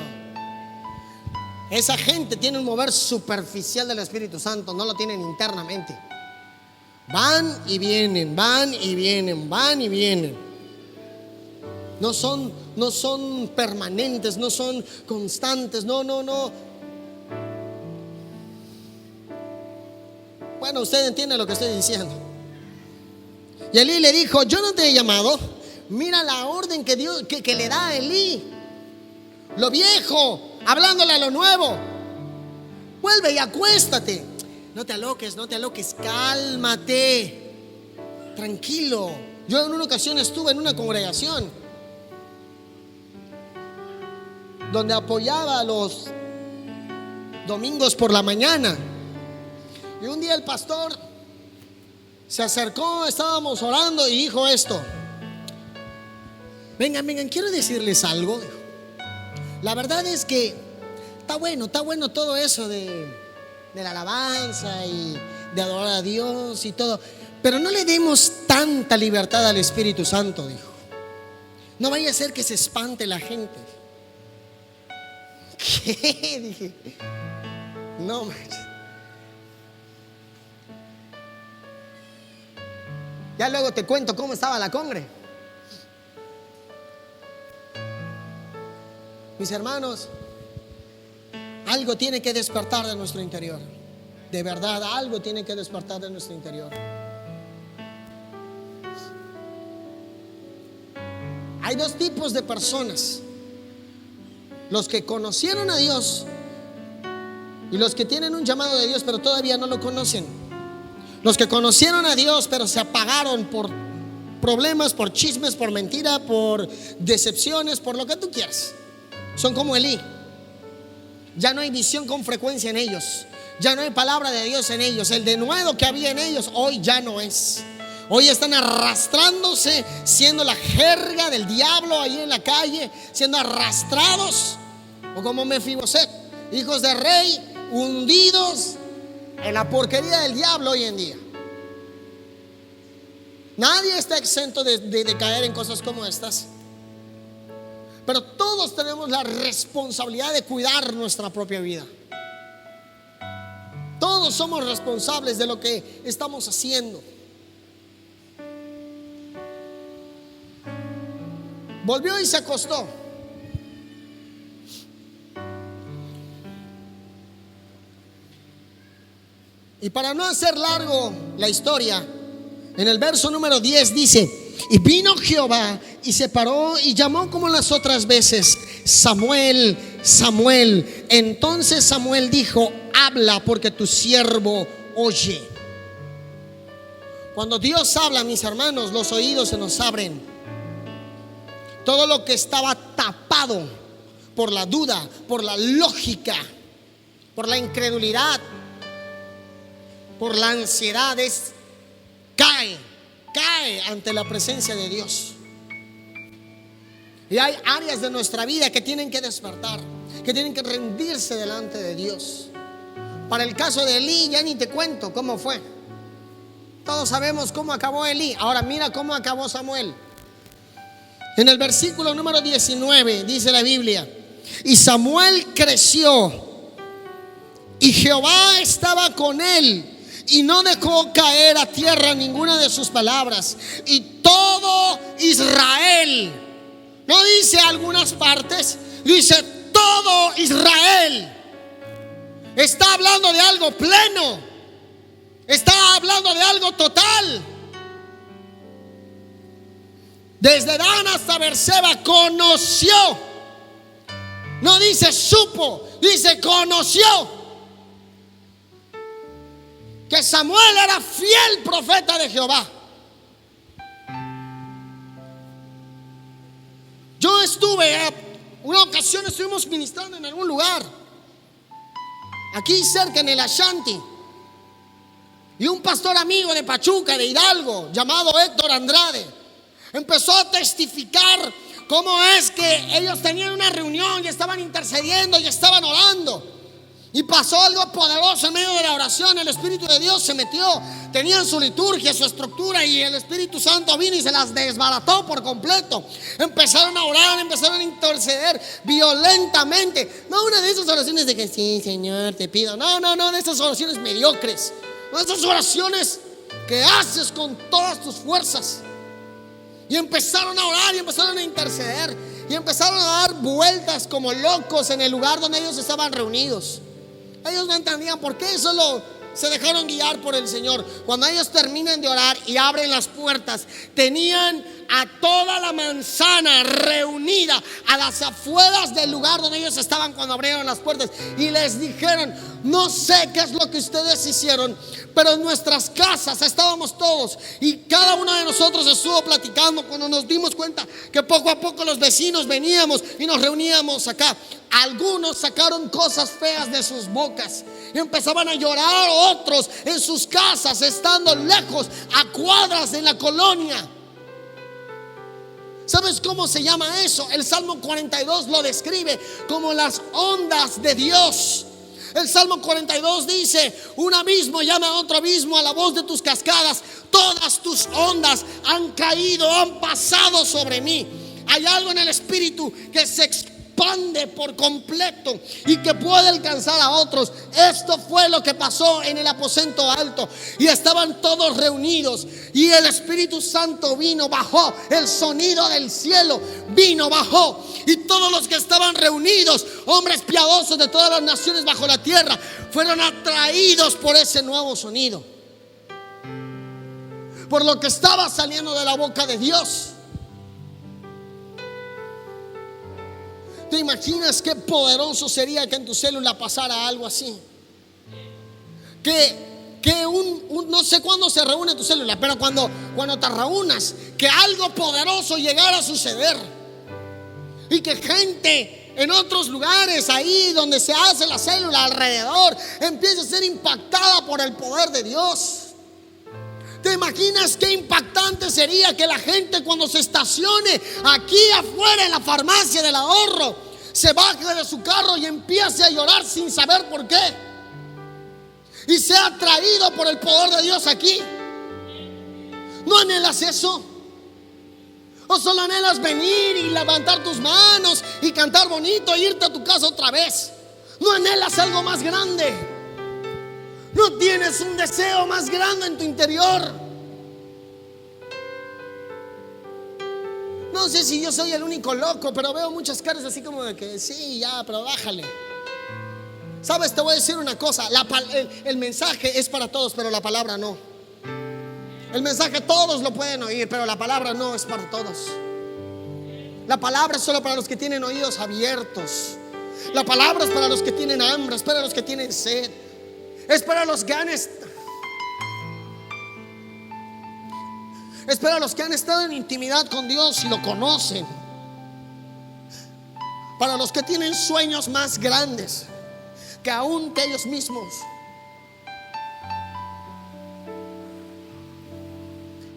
S1: Esa gente tiene un mover superficial del Espíritu Santo, no lo tienen internamente. Van y vienen, van y vienen, van y vienen. No son permanentes, no son constantes, no. Bueno, usted entiende lo que estoy diciendo. Y Elí le dijo, yo no te he llamado. Mira la orden que Dios que le da a Elí. Lo viejo, hablándole a lo nuevo. Vuelve y acuéstate. No te aloques, cálmate. Tranquilo. Yo en una ocasión estuve en una congregación donde apoyaba los domingos por la mañana. Y un día el pastor se acercó, estábamos orando y dijo esto: vengan, quiero decirles algo. La verdad es que está bueno todo eso de la alabanza y de adorar a Dios y todo, pero no le demos tanta libertad al Espíritu Santo, dijo. No vaya a ser que se espante la gente. ¿Qué? Dije, no manches. Ya luego te cuento cómo estaba la congre. Mis hermanos, algo tiene que despertar de nuestro interior. De verdad, algo tiene que despertar de nuestro interior. Hay dos tipos de personas: los que conocieron a Dios y los que tienen un llamado de Dios pero todavía no lo conocen. Los que conocieron a Dios pero se apagaron por problemas, por chismes, por mentira, por decepciones, por lo que tú quieras. Son como Elí. Ya no hay visión con frecuencia en ellos. Ya no hay palabra de Dios en ellos. El denuedo que había en ellos hoy ya no es. Hoy están arrastrándose, siendo la jerga del diablo ahí en la calle, siendo arrastrados, o como Mefiboset, hijos de rey, hundidos en la porquería del diablo hoy en día. Nadie está exento de caer en cosas como estas, pero todos tenemos la responsabilidad de cuidar nuestra propia vida. Todos somos responsables de lo que estamos haciendo. Volvió y se acostó. Y para no hacer largo la historia, en el verso número 10 dice: y vino Jehová y se paró y llamó como las otras veces: Samuel, Samuel. Entonces Samuel dijo: habla, porque tu siervo oye. Cuando Dios habla, mis hermanos, los oídos se nos abren. Todo lo que estaba tapado por la duda, por la lógica, por la incredulidad, por la ansiedad, cae ante la presencia de Dios. Y hay áreas de nuestra vida que tienen que despertar, que tienen que rendirse delante de Dios. Para el caso de Elí, ya ni te cuento cómo fue. Todos sabemos cómo acabó Elí. Ahora mira cómo acabó Samuel. En el versículo número 19 dice la Biblia: y Samuel creció y Jehová estaba con él, y no dejó caer a tierra ninguna de sus palabras. Y todo Israel, no dice algunas partes, dice todo Israel. Está hablando de algo pleno, está hablando de algo total. Desde Dan hasta Berseba conoció. No dice supo, dice conoció que Samuel era fiel profeta de Jehová. una ocasión estuvimos ministrando en algún lugar, aquí cerca en el Ashanti, y un pastor amigo de Pachuca, de Hidalgo, llamado Héctor Andrade, empezó a testificar cómo es que ellos tenían una reunión y estaban intercediendo y estaban orando. Y pasó algo poderoso en medio de la oración. El Espíritu de Dios se metió. Tenían su liturgia, su estructura, y el Espíritu Santo vino y se las desbarató por completo. Empezaron a orar, empezaron a interceder violentamente. No una de esas oraciones de que sí, Señor, te pido. No, de esas oraciones mediocres. No, esas oraciones que haces con todas tus fuerzas. Y empezaron a orar y empezaron a interceder. Y empezaron a dar vueltas como locos en el lugar donde ellos estaban reunidos. Ellos no entendían por qué, solo se dejaron guiar por el Señor. Cuando ellos terminan de orar y abren las puertas, tenían a toda la manzana reunida a las afueras del lugar donde ellos estaban cuando abrieron las puertas, y les dijeron: no sé qué es lo que ustedes hicieron, pero en nuestras casas estábamos todos, y cada uno de nosotros estuvo platicando. Cuando nos dimos cuenta que poco a poco los vecinos veníamos y nos reuníamos acá, algunos sacaron cosas feas de sus bocas y empezaban a llorar. Otros en sus casas, estando lejos, a cuadras de la colonia. ¿Sabes cómo se llama eso? El Salmo 42 lo describe como las ondas de Dios. El Salmo 42 dice: un abismo llama a otro abismo a la voz de tus cascadas. Todas tus ondas han caído, han pasado sobre mí. Hay algo en el Espíritu que se expande por completo y que puede alcanzar a otros. Esto fue lo que pasó en el aposento alto, y estaban todos reunidos, y el Espíritu Santo vino, bajó, el sonido del cielo vino, bajó, y todos los que estaban reunidos, hombres piadosos de todas las naciones bajo la tierra, fueron atraídos por ese nuevo sonido, por lo que estaba saliendo de la boca de Dios. ¿Te imaginas qué poderoso sería que en tu célula pasara algo así? Que no sé cuándo se reúne tu célula, pero cuando te reúnas, que algo poderoso llegara a suceder, y que gente en otros lugares, ahí donde se hace la célula, alrededor, empiece a ser impactada por el poder de Dios. ¿Te imaginas qué impactante sería que la gente, cuando se estacione aquí afuera en la farmacia del ahorro, se baje de su carro y empiece a llorar sin saber por qué, y sea atraído por el poder de Dios aquí? ¿No anhelas eso? ¿O solo anhelas venir y levantar tus manos y cantar bonito e irte a tu casa otra vez? ¿No anhelas algo más grande? ¿No tienes un deseo más grande en tu interior? No sé si yo soy el único loco, pero veo muchas caras así como de que sí, ya, pero bájale. Sabes, te voy a decir una cosa: el mensaje es para todos, pero la palabra no. El mensaje todos lo pueden oír, pero la palabra no es para todos. La palabra es solo para los que tienen oídos abiertos. La palabra es para los que tienen hambre, es para los que tienen sed, es para los que han estado en intimidad con Dios y lo conocen, para los que tienen sueños más grandes que aún que ellos mismos.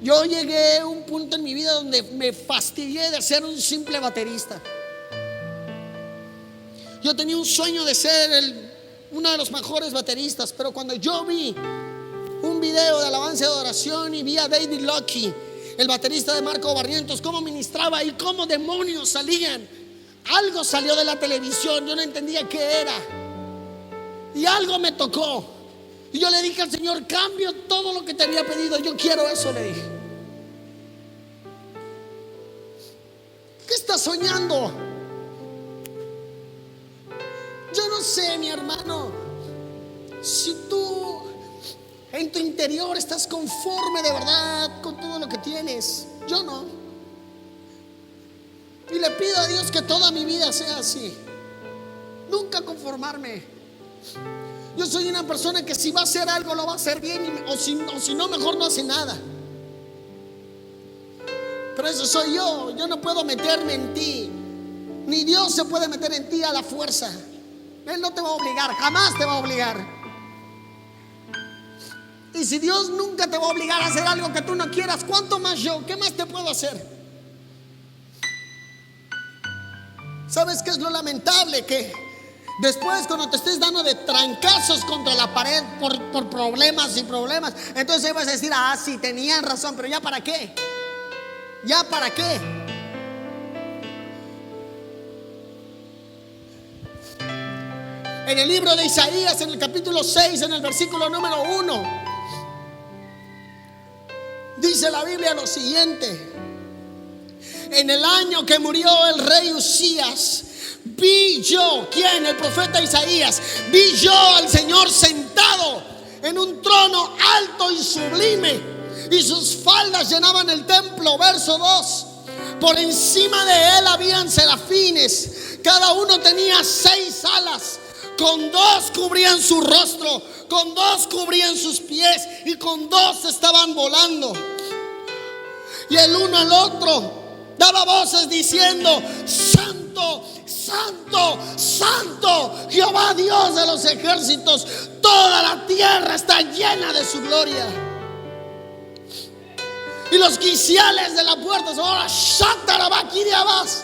S1: Yo llegué a un punto en mi vida donde me fastidié de ser un simple baterista. Yo tenía un sueño de ser uno de los mejores bateristas, pero cuando yo vi un video de alabanza y adoración y vi a David Lucky, el baterista de Marco Barrientos, cómo ministraba y cómo demonios salían, algo salió de la televisión, yo no entendía qué era, y algo me tocó, y yo le dije al Señor: cambio todo lo que te había pedido, yo quiero eso, le dije. ¿Qué estás soñando? Yo no sé, mi hermano, si tú en tu interior estás conforme de verdad con todo lo que tienes. Yo no. Y le pido a Dios que toda mi vida sea así, nunca conformarme. Yo soy una persona que si va a hacer algo lo va a hacer bien, o si no, mejor no hace nada. Pero eso soy yo. Yo no puedo meterme en ti. ni Dios se puede meter en ti a la fuerza. Él no te va a obligar, jamás te va a obligar. Y si Dios nunca te va a obligar a hacer algo que tú no quieras, ¿cuánto más yo? ¿Qué más te puedo hacer? ¿Sabes qué es lo lamentable? Que después, cuando te estés dando de trancazos contra la pared por problemas y problemas, entonces ahí vas a decir: ah, sí, tenían razón, pero ¿ya para qué? ¿Ya para qué? En el libro de Isaías, en el capítulo 6, en el versículo número 1, dice la Biblia lo siguiente: en el año que murió el rey Usías, vi yo, ¿quién? El profeta Isaías. Vi yo al Señor sentado en un trono alto y sublime, y sus faldas llenaban el templo. Verso 2: por encima de él habían serafines, cada uno tenía 6 alas. Con 2 cubrían su rostro, con 2 cubrían sus pies, y con 2 estaban volando. Y el uno al otro daba voces diciendo: Santo, Santo, Santo, Jehová Dios de los ejércitos, toda la tierra está llena de su gloria. Y los quiciales de la puerta ahora Shatarabakiriabas.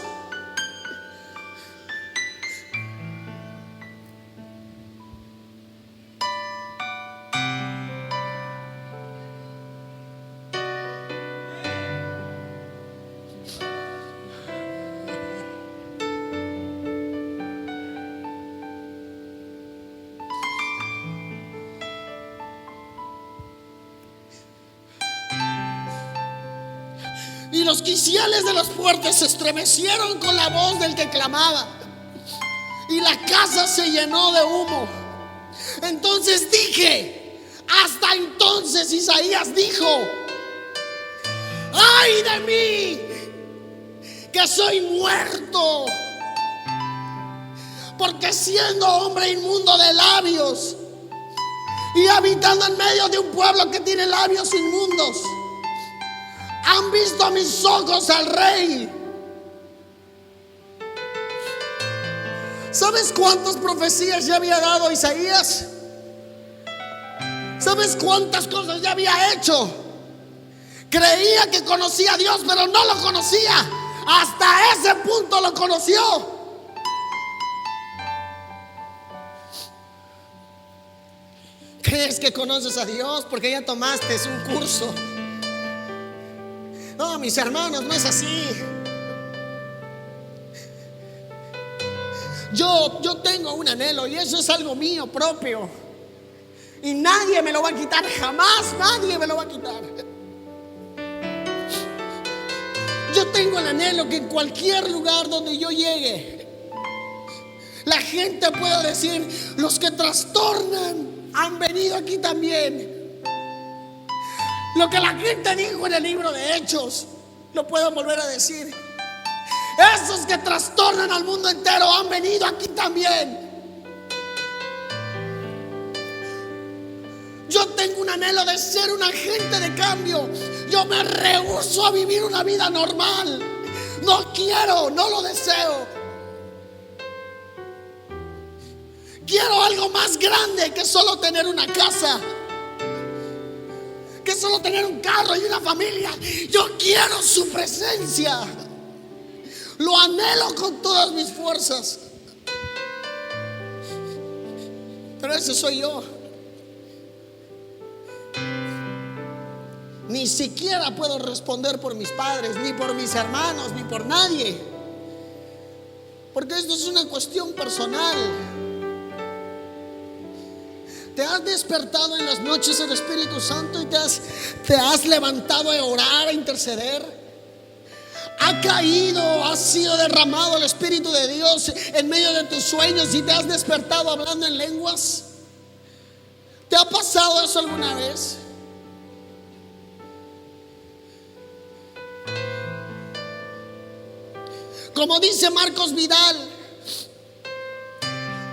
S1: Y los quiciales de las puertas se estremecieron con la voz del que clamaba, y la casa se llenó de humo. Entonces dije, hasta entonces Isaías dijo: ¡ay de mí, que soy muerto! Porque siendo hombre inmundo de labios y habitando en medio de un pueblo que tiene labios inmundos, han visto a mis ojos al rey. ¿Sabes cuántas profecías ya había dado Isaías? ¿Sabes cuántas cosas ya había hecho? Creía que conocía a Dios, pero no lo conocía. Hasta ese punto lo conoció. ¿Crees que conoces a Dios porque ya tomaste un curso? No, mis hermanos, no es así. Yo tengo un anhelo, y eso es algo mío propio, y nadie me lo va a quitar, jamás nadie me lo va a quitar. Yo tengo el anhelo que en cualquier lugar donde yo llegue, la gente pueda decir: los que trastornan han venido aquí también. Lo que la gente dijo en el libro de Hechos, lo puedo volver a decir: esos que trastornan al mundo entero han venido aquí también. Yo tengo un anhelo de ser un agente de cambio. Yo me rehúso a vivir una vida normal. No quiero, no lo deseo. Quiero algo más grande que solo tener una casa, que solo tener un carro y una familia. Yo quiero su presencia. Lo anhelo con todas mis fuerzas. Pero ese soy yo. Ni siquiera puedo responder por mis padres, ni por mis hermanos, ni por nadie, porque esto es una cuestión personal. ¿Te has despertado en las noches el Espíritu Santo y te has levantado a orar, a interceder? ¿Ha caído, ha sido derramado el Espíritu de Dios en medio de tus sueños y te has despertado hablando en lenguas? ¿Te ha pasado eso alguna vez? Como dice Marcos Vidal,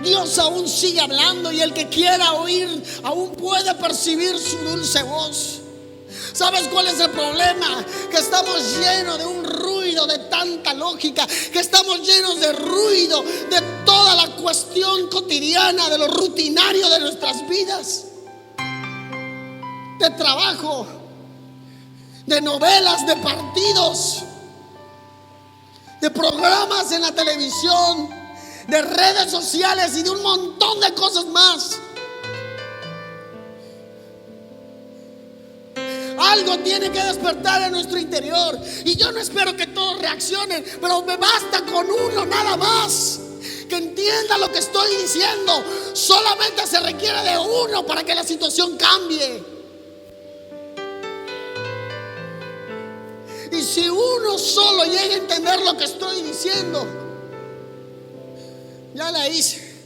S1: Dios aún sigue hablando, y el que quiera oír aún puede percibir su dulce voz. ¿Sabes cuál es el problema? Que estamos llenos de un ruido de tanta lógica, que estamos llenos de ruido de toda la cuestión cotidiana, de lo rutinario de nuestras vidas, de trabajo, de novelas, de partidos, de programas en la televisión, de redes sociales y de un montón de cosas más. Algo tiene que despertar en nuestro interior. Y yo no espero que todos reaccionen, pero me basta con uno nada más que entienda lo que estoy diciendo. Solamente se requiere de uno para que la situación cambie. Y si uno solo llega a entender lo que estoy diciendo, ya la hice.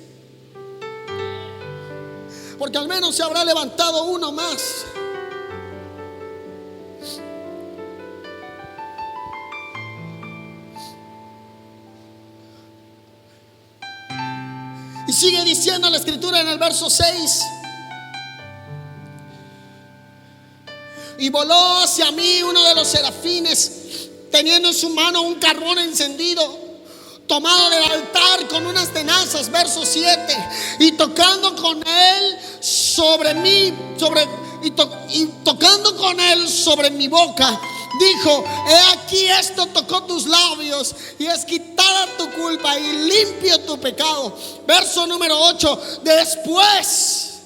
S1: Porque al menos se habrá levantado uno más. Y sigue diciendo la escritura en el verso 6: y voló hacia mí uno de los serafines, teniendo en su mano un carbón encendido, tomado del altar con unas tenazas. Verso 7: y tocando con él sobre mí, tocando con él sobre mi boca, dijo: he aquí, esto tocó tus labios, y es quitada tu culpa y limpio tu pecado. Verso número 8: después,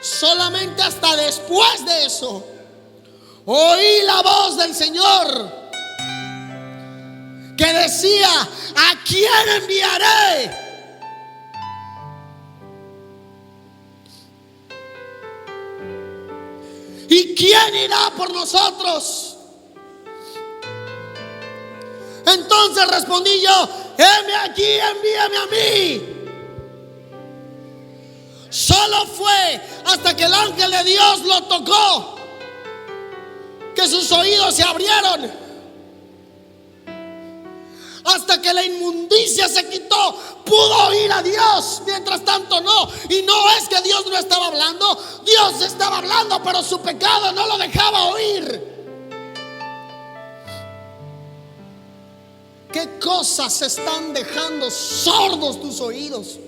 S1: solamente hasta después de eso, oí la voz del Señor que decía: ¿a quién enviaré? ¿Y quién irá por nosotros? Entonces respondí yo: heme aquí, envíame a mí. Solo fue hasta que el ángel de Dios lo tocó que sus oídos se abrieron. Hasta que la inmundicia se quitó, pudo oír a Dios. Mientras tanto no. Y no es que Dios no estaba hablando, Dios estaba hablando, pero su pecado no lo dejaba oír. ¿Qué cosas están dejando sordos tus oídos?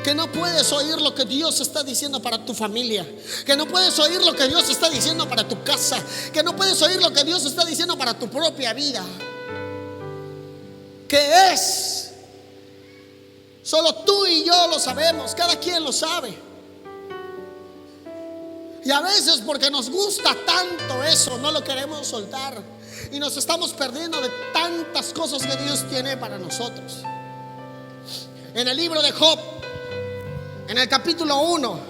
S1: Que no puedes oír lo que Dios está diciendo para tu familia, que no puedes oír lo que Dios está diciendo para tu casa, que no puedes oír lo que Dios está diciendo para tu propia vida. ¿Qué es? Solo tú y yo lo sabemos, cada quien lo sabe. Y a veces, porque nos gusta tanto eso, no lo queremos soltar y nos estamos perdiendo de tantas cosas que Dios tiene para nosotros. En el libro de Job, en el capítulo 1,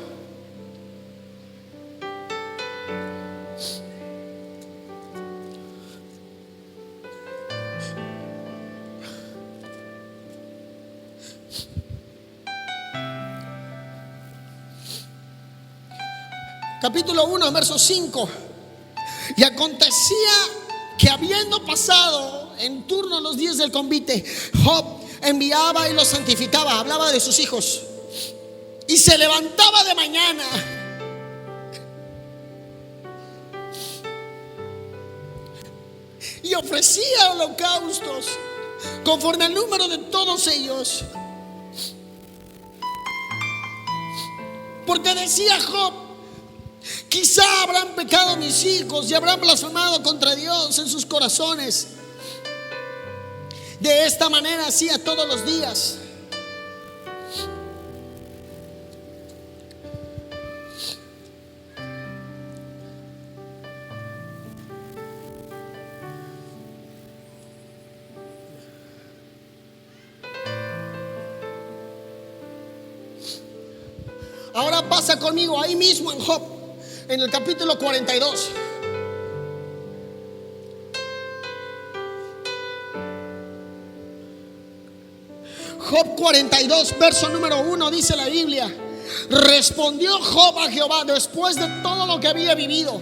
S1: capítulo 1, verso 5: y acontecía que, habiendo pasado en turno los días del convite, Job enviaba y los santificaba, hablaba de sus hijos, y se levantaba de mañana y ofrecía holocaustos conforme al número de todos ellos, porque decía Job: quizá habrán pecado mis hijos y habrán blasfemado contra Dios en sus corazones. De esta manera hacía todos los días. Ahora pasa conmigo ahí mismo en Job, en el capítulo 42. Job 42, verso número 1, dice la Biblia: respondió Job a Jehová después de todo lo que había vivido,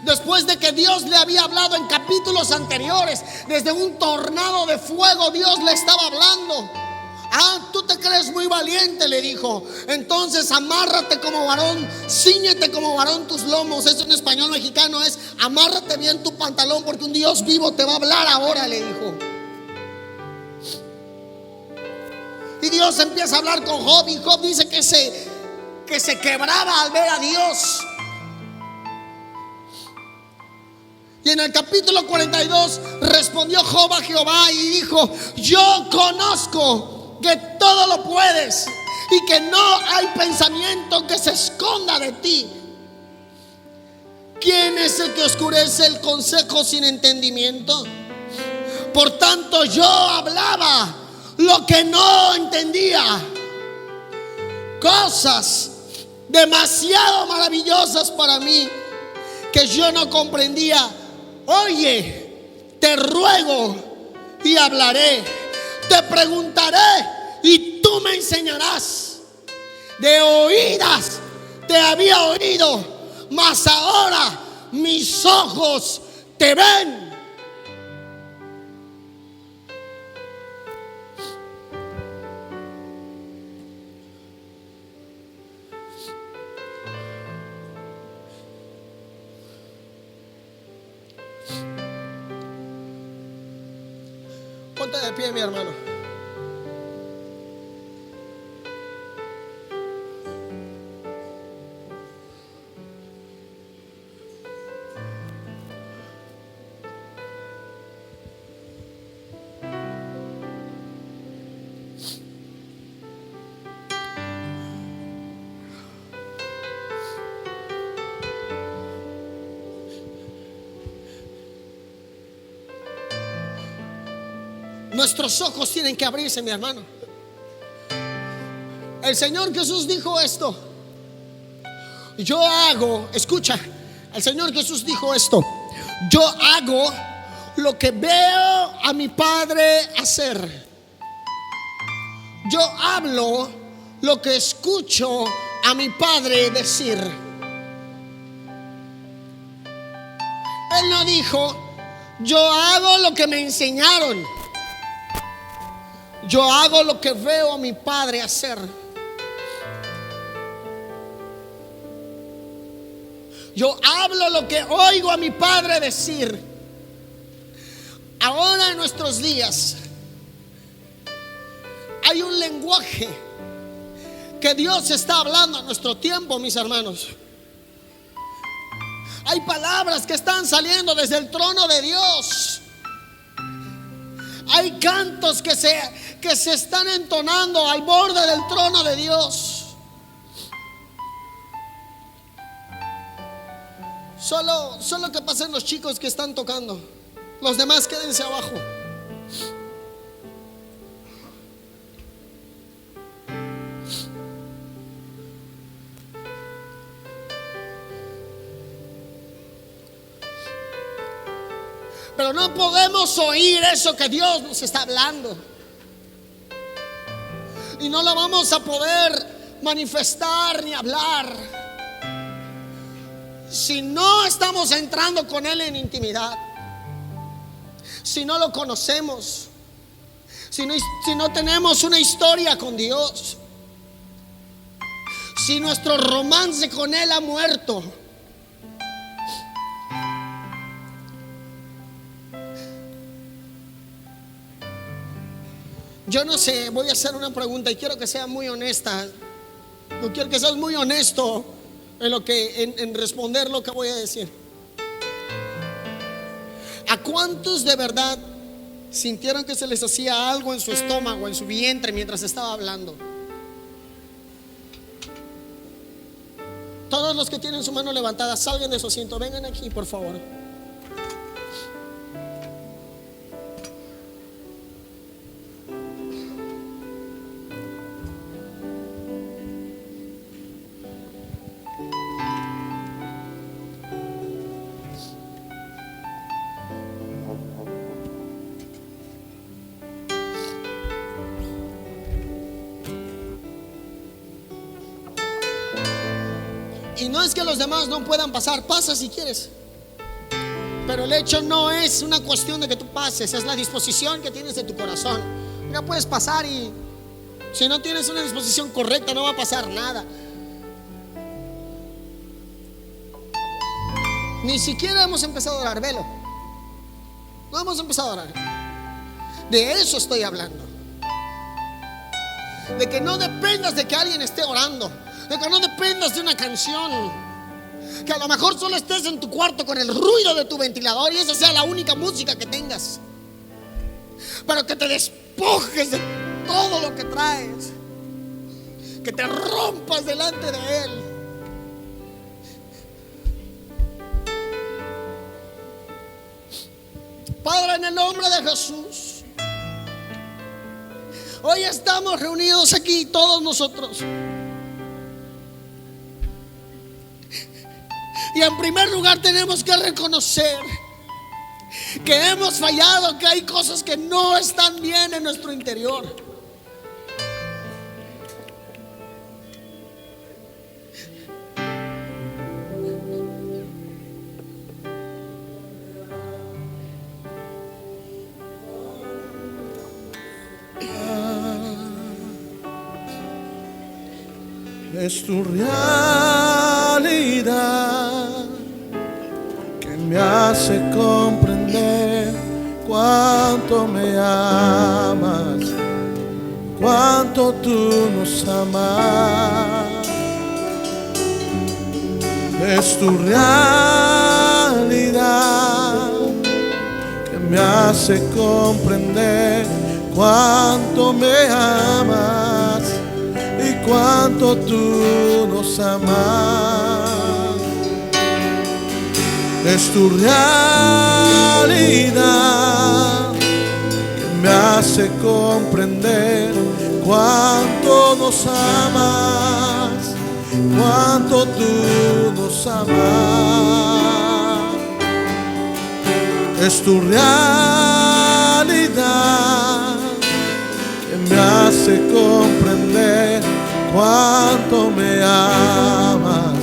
S1: después de que Dios le había hablado en capítulos anteriores. Desde un tornado de fuego Dios le estaba hablando Ah, tú te crees muy valiente, le dijo. Entonces amárrate como varón, cíñete como varón tus lomos. Eso en español mexicano es: amárrate bien tu pantalón, porque un Dios vivo te va a hablar ahora, le dijo. Y Dios empieza a hablar con Job, y Job dice que se quebraba al ver a Dios. Y en el capítulo 42 respondió Job a Jehová y dijo: yo conozco que todo lo puedes y que no hay pensamiento que se esconda de ti. ¿Quién es el que oscurece el consejo sin entendimiento? Por tanto yo hablaba lo que no entendía, cosas demasiado maravillosas para mí que yo no comprendía. Oye, te ruego y hablaré, te preguntaré y tú me enseñarás. De oídas te había oído, mas ahora mis ojos te ven. Ponte de pie, mi hermano. Nuestros ojos tienen que abrirse, mi hermano. El Señor Jesús dijo esto: yo hago, escucha, el Señor Jesús dijo esto: yo hago lo que veo a mi Padre hacer. Yo hablo lo que escucho a mi Padre decir. Él no dijo: yo hago lo que me enseñaron. Yo hago lo que veo a mi Padre hacer. Yo hablo lo que oigo a mi Padre decir. Ahora en nuestros días hay un lenguaje que Dios está hablando en nuestro tiempo, mis hermanos. Hay palabras que están saliendo desde el trono de Dios. Hay cantos que se están entonando al borde del trono de Dios. Solo que pasen los chicos que están tocando. Los demás quédense abajo. Pero no podemos oír eso que Dios nos está hablando. Y no lo vamos a poder manifestar ni hablar si no estamos entrando con Él en intimidad. Si no lo conocemos, si no tenemos una historia con Dios, si nuestro romance con Él ha muerto. Yo no sé, voy a hacer una pregunta y quiero que sea muy honesta. Yo quiero que seas muy honesto en responder lo que voy a decir. ¿A cuántos de verdad sintieron que se les hacía algo en su estómago, en su vientre mientras estaba hablando? Todos los que tienen su mano levantada, salgan de su asiento, vengan aquí, por favor. Y no es que los demás no puedan pasar, pasa si quieres. Pero el hecho no es una cuestión de que tú pases, es la disposición que tienes de tu corazón. Ya puedes pasar y Si no tienes una disposición correcta, no va a pasar nada. Ni siquiera hemos empezado a orar, velo. No hemos empezado a orar. De eso estoy hablando. De que no dependas de que alguien esté orando, de que no dependas de una canción, que a lo mejor solo estés en tu cuarto con el ruido de tu ventilador y esa sea la única música que tengas, pero que te despojes de todo lo que traes, que te rompas delante de Él. Padre, en el nombre de Jesús, hoy estamos reunidos aquí todos nosotros. Y en primer lugar tenemos que reconocer que hemos fallado, que hay cosas que no están bien en nuestro interior.
S2: Es tu realidad que me hace comprender cuánto me amas, cuánto tú nos amas. Es tu realidad que me hace comprender cuánto me amas y cuánto tú nos amas. Es tu realidad que me hace comprender cuánto nos amas, cuánto tú nos amas. Es tu realidad que me hace comprender cuánto me amas,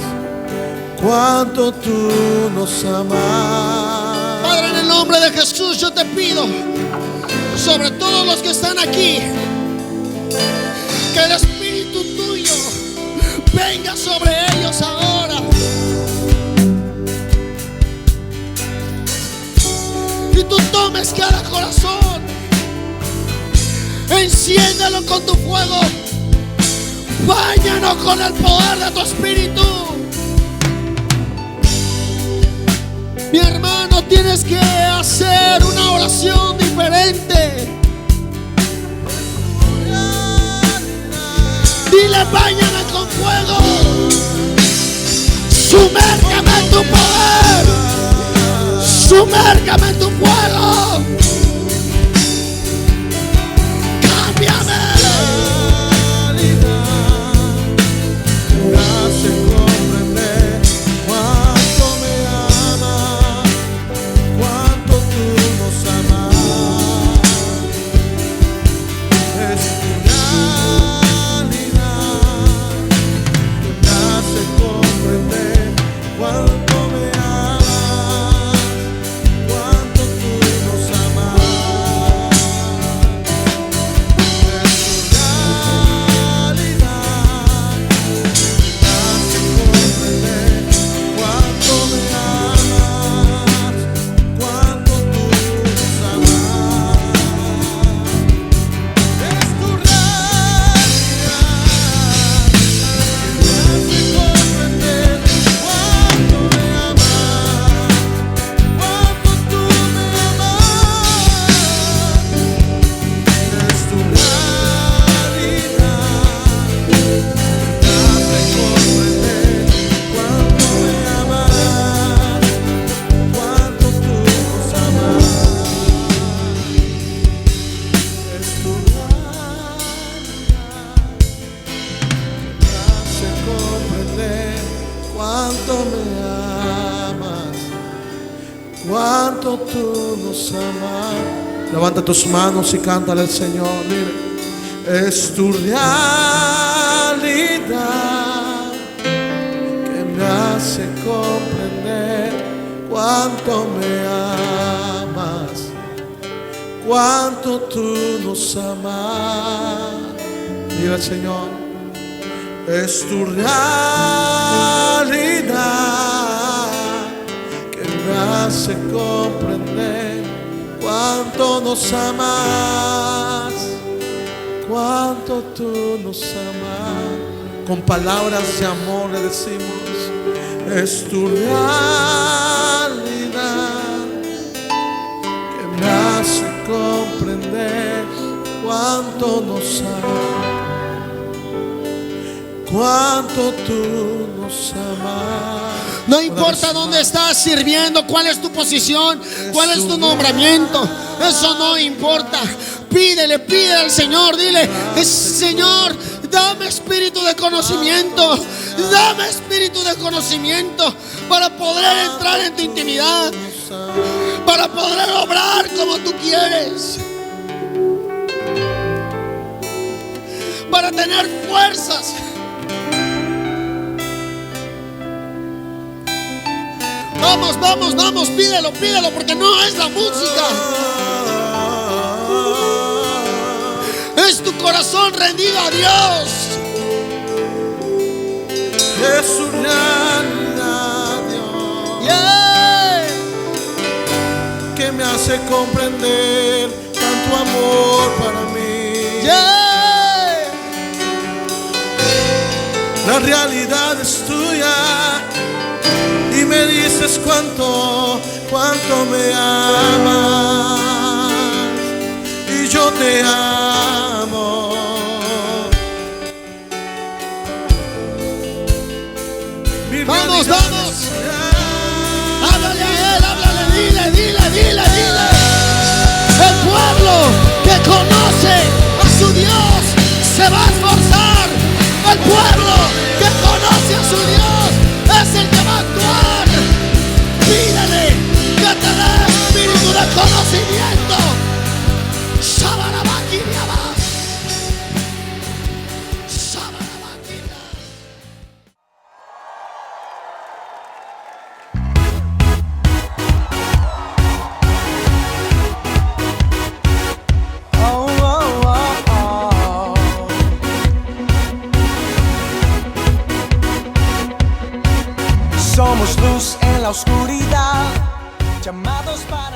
S2: cuánto tú nos amas.
S1: Padre, en el nombre de Jesús yo te pido, sobre todos los que están aquí, que el Espíritu tuyo venga sobre ellos ahora. Y tú tomes cada corazón, enciéndalo con tu fuego, báñanos con el poder de tu Espíritu. Mi hermano, tienes que hacer una oración diferente. Dile, báñame con fuego, sumérgame en tu poder, sumérgame en tu fuego. Cámbiame.
S2: Me hace comprender cuánto me amas, cuánto tú nos amas. Es tu realidad que me hace comprender cuánto me amas, cuánto tú nos amas. Es tu realidad me hace comprender cuánto me amas, cuánto tú nos amas. Es tu realidad me hace comprender cuánto me amas, cuánto tú me amas. Es tu realidad me hace comprender cuánto me amas, cuánto tú nos amas. Es tu realidad me hace comprender cuánto me amas, cuánto tú nos amas. Levanta tus manos y cántale al Señor. Dile, es tu realidad que me hace comprender cuánto me amas, cuánto tú nos amas. Dile al Señor, es tu realidad que me hace comprender cuánto nos amas, cuánto tú nos amas. Con palabras de amor le decimos, es tu realidad que me hace comprender cuánto nos amas, cuánto tú nos amas.
S1: No importa dónde estás sirviendo, cuál es tu posición, cuál es tu nombramiento, eso no importa. Pídele al Señor, dile, Señor, dame espíritu de conocimiento, dame espíritu de conocimiento para poder entrar en tu intimidad, para poder obrar como tú quieres, para tener fuerzas. Vamos, pídelo, porque no es la música, es tu corazón rendido a Dios.
S2: Es su realidad, Dios,
S1: Yeah.
S2: que me hace comprender tanto amor para mí.
S1: Yeah.
S2: La realidad es tuya y me dices cuánto me amas, y yo te amo. Mi
S1: Vamos.
S2: realidad es tuya.
S1: Háblale a Él, háblale, dile. El pueblo que conoce a su Dios se va a esforzar. El pueblo que conoce a su Dios es el que va a actuar. Pídele que te dé espíritu de conocimiento. Shabarabaquiriaba. Shabarabaquiriaba.
S3: Somos luz en la oscuridad, llamados para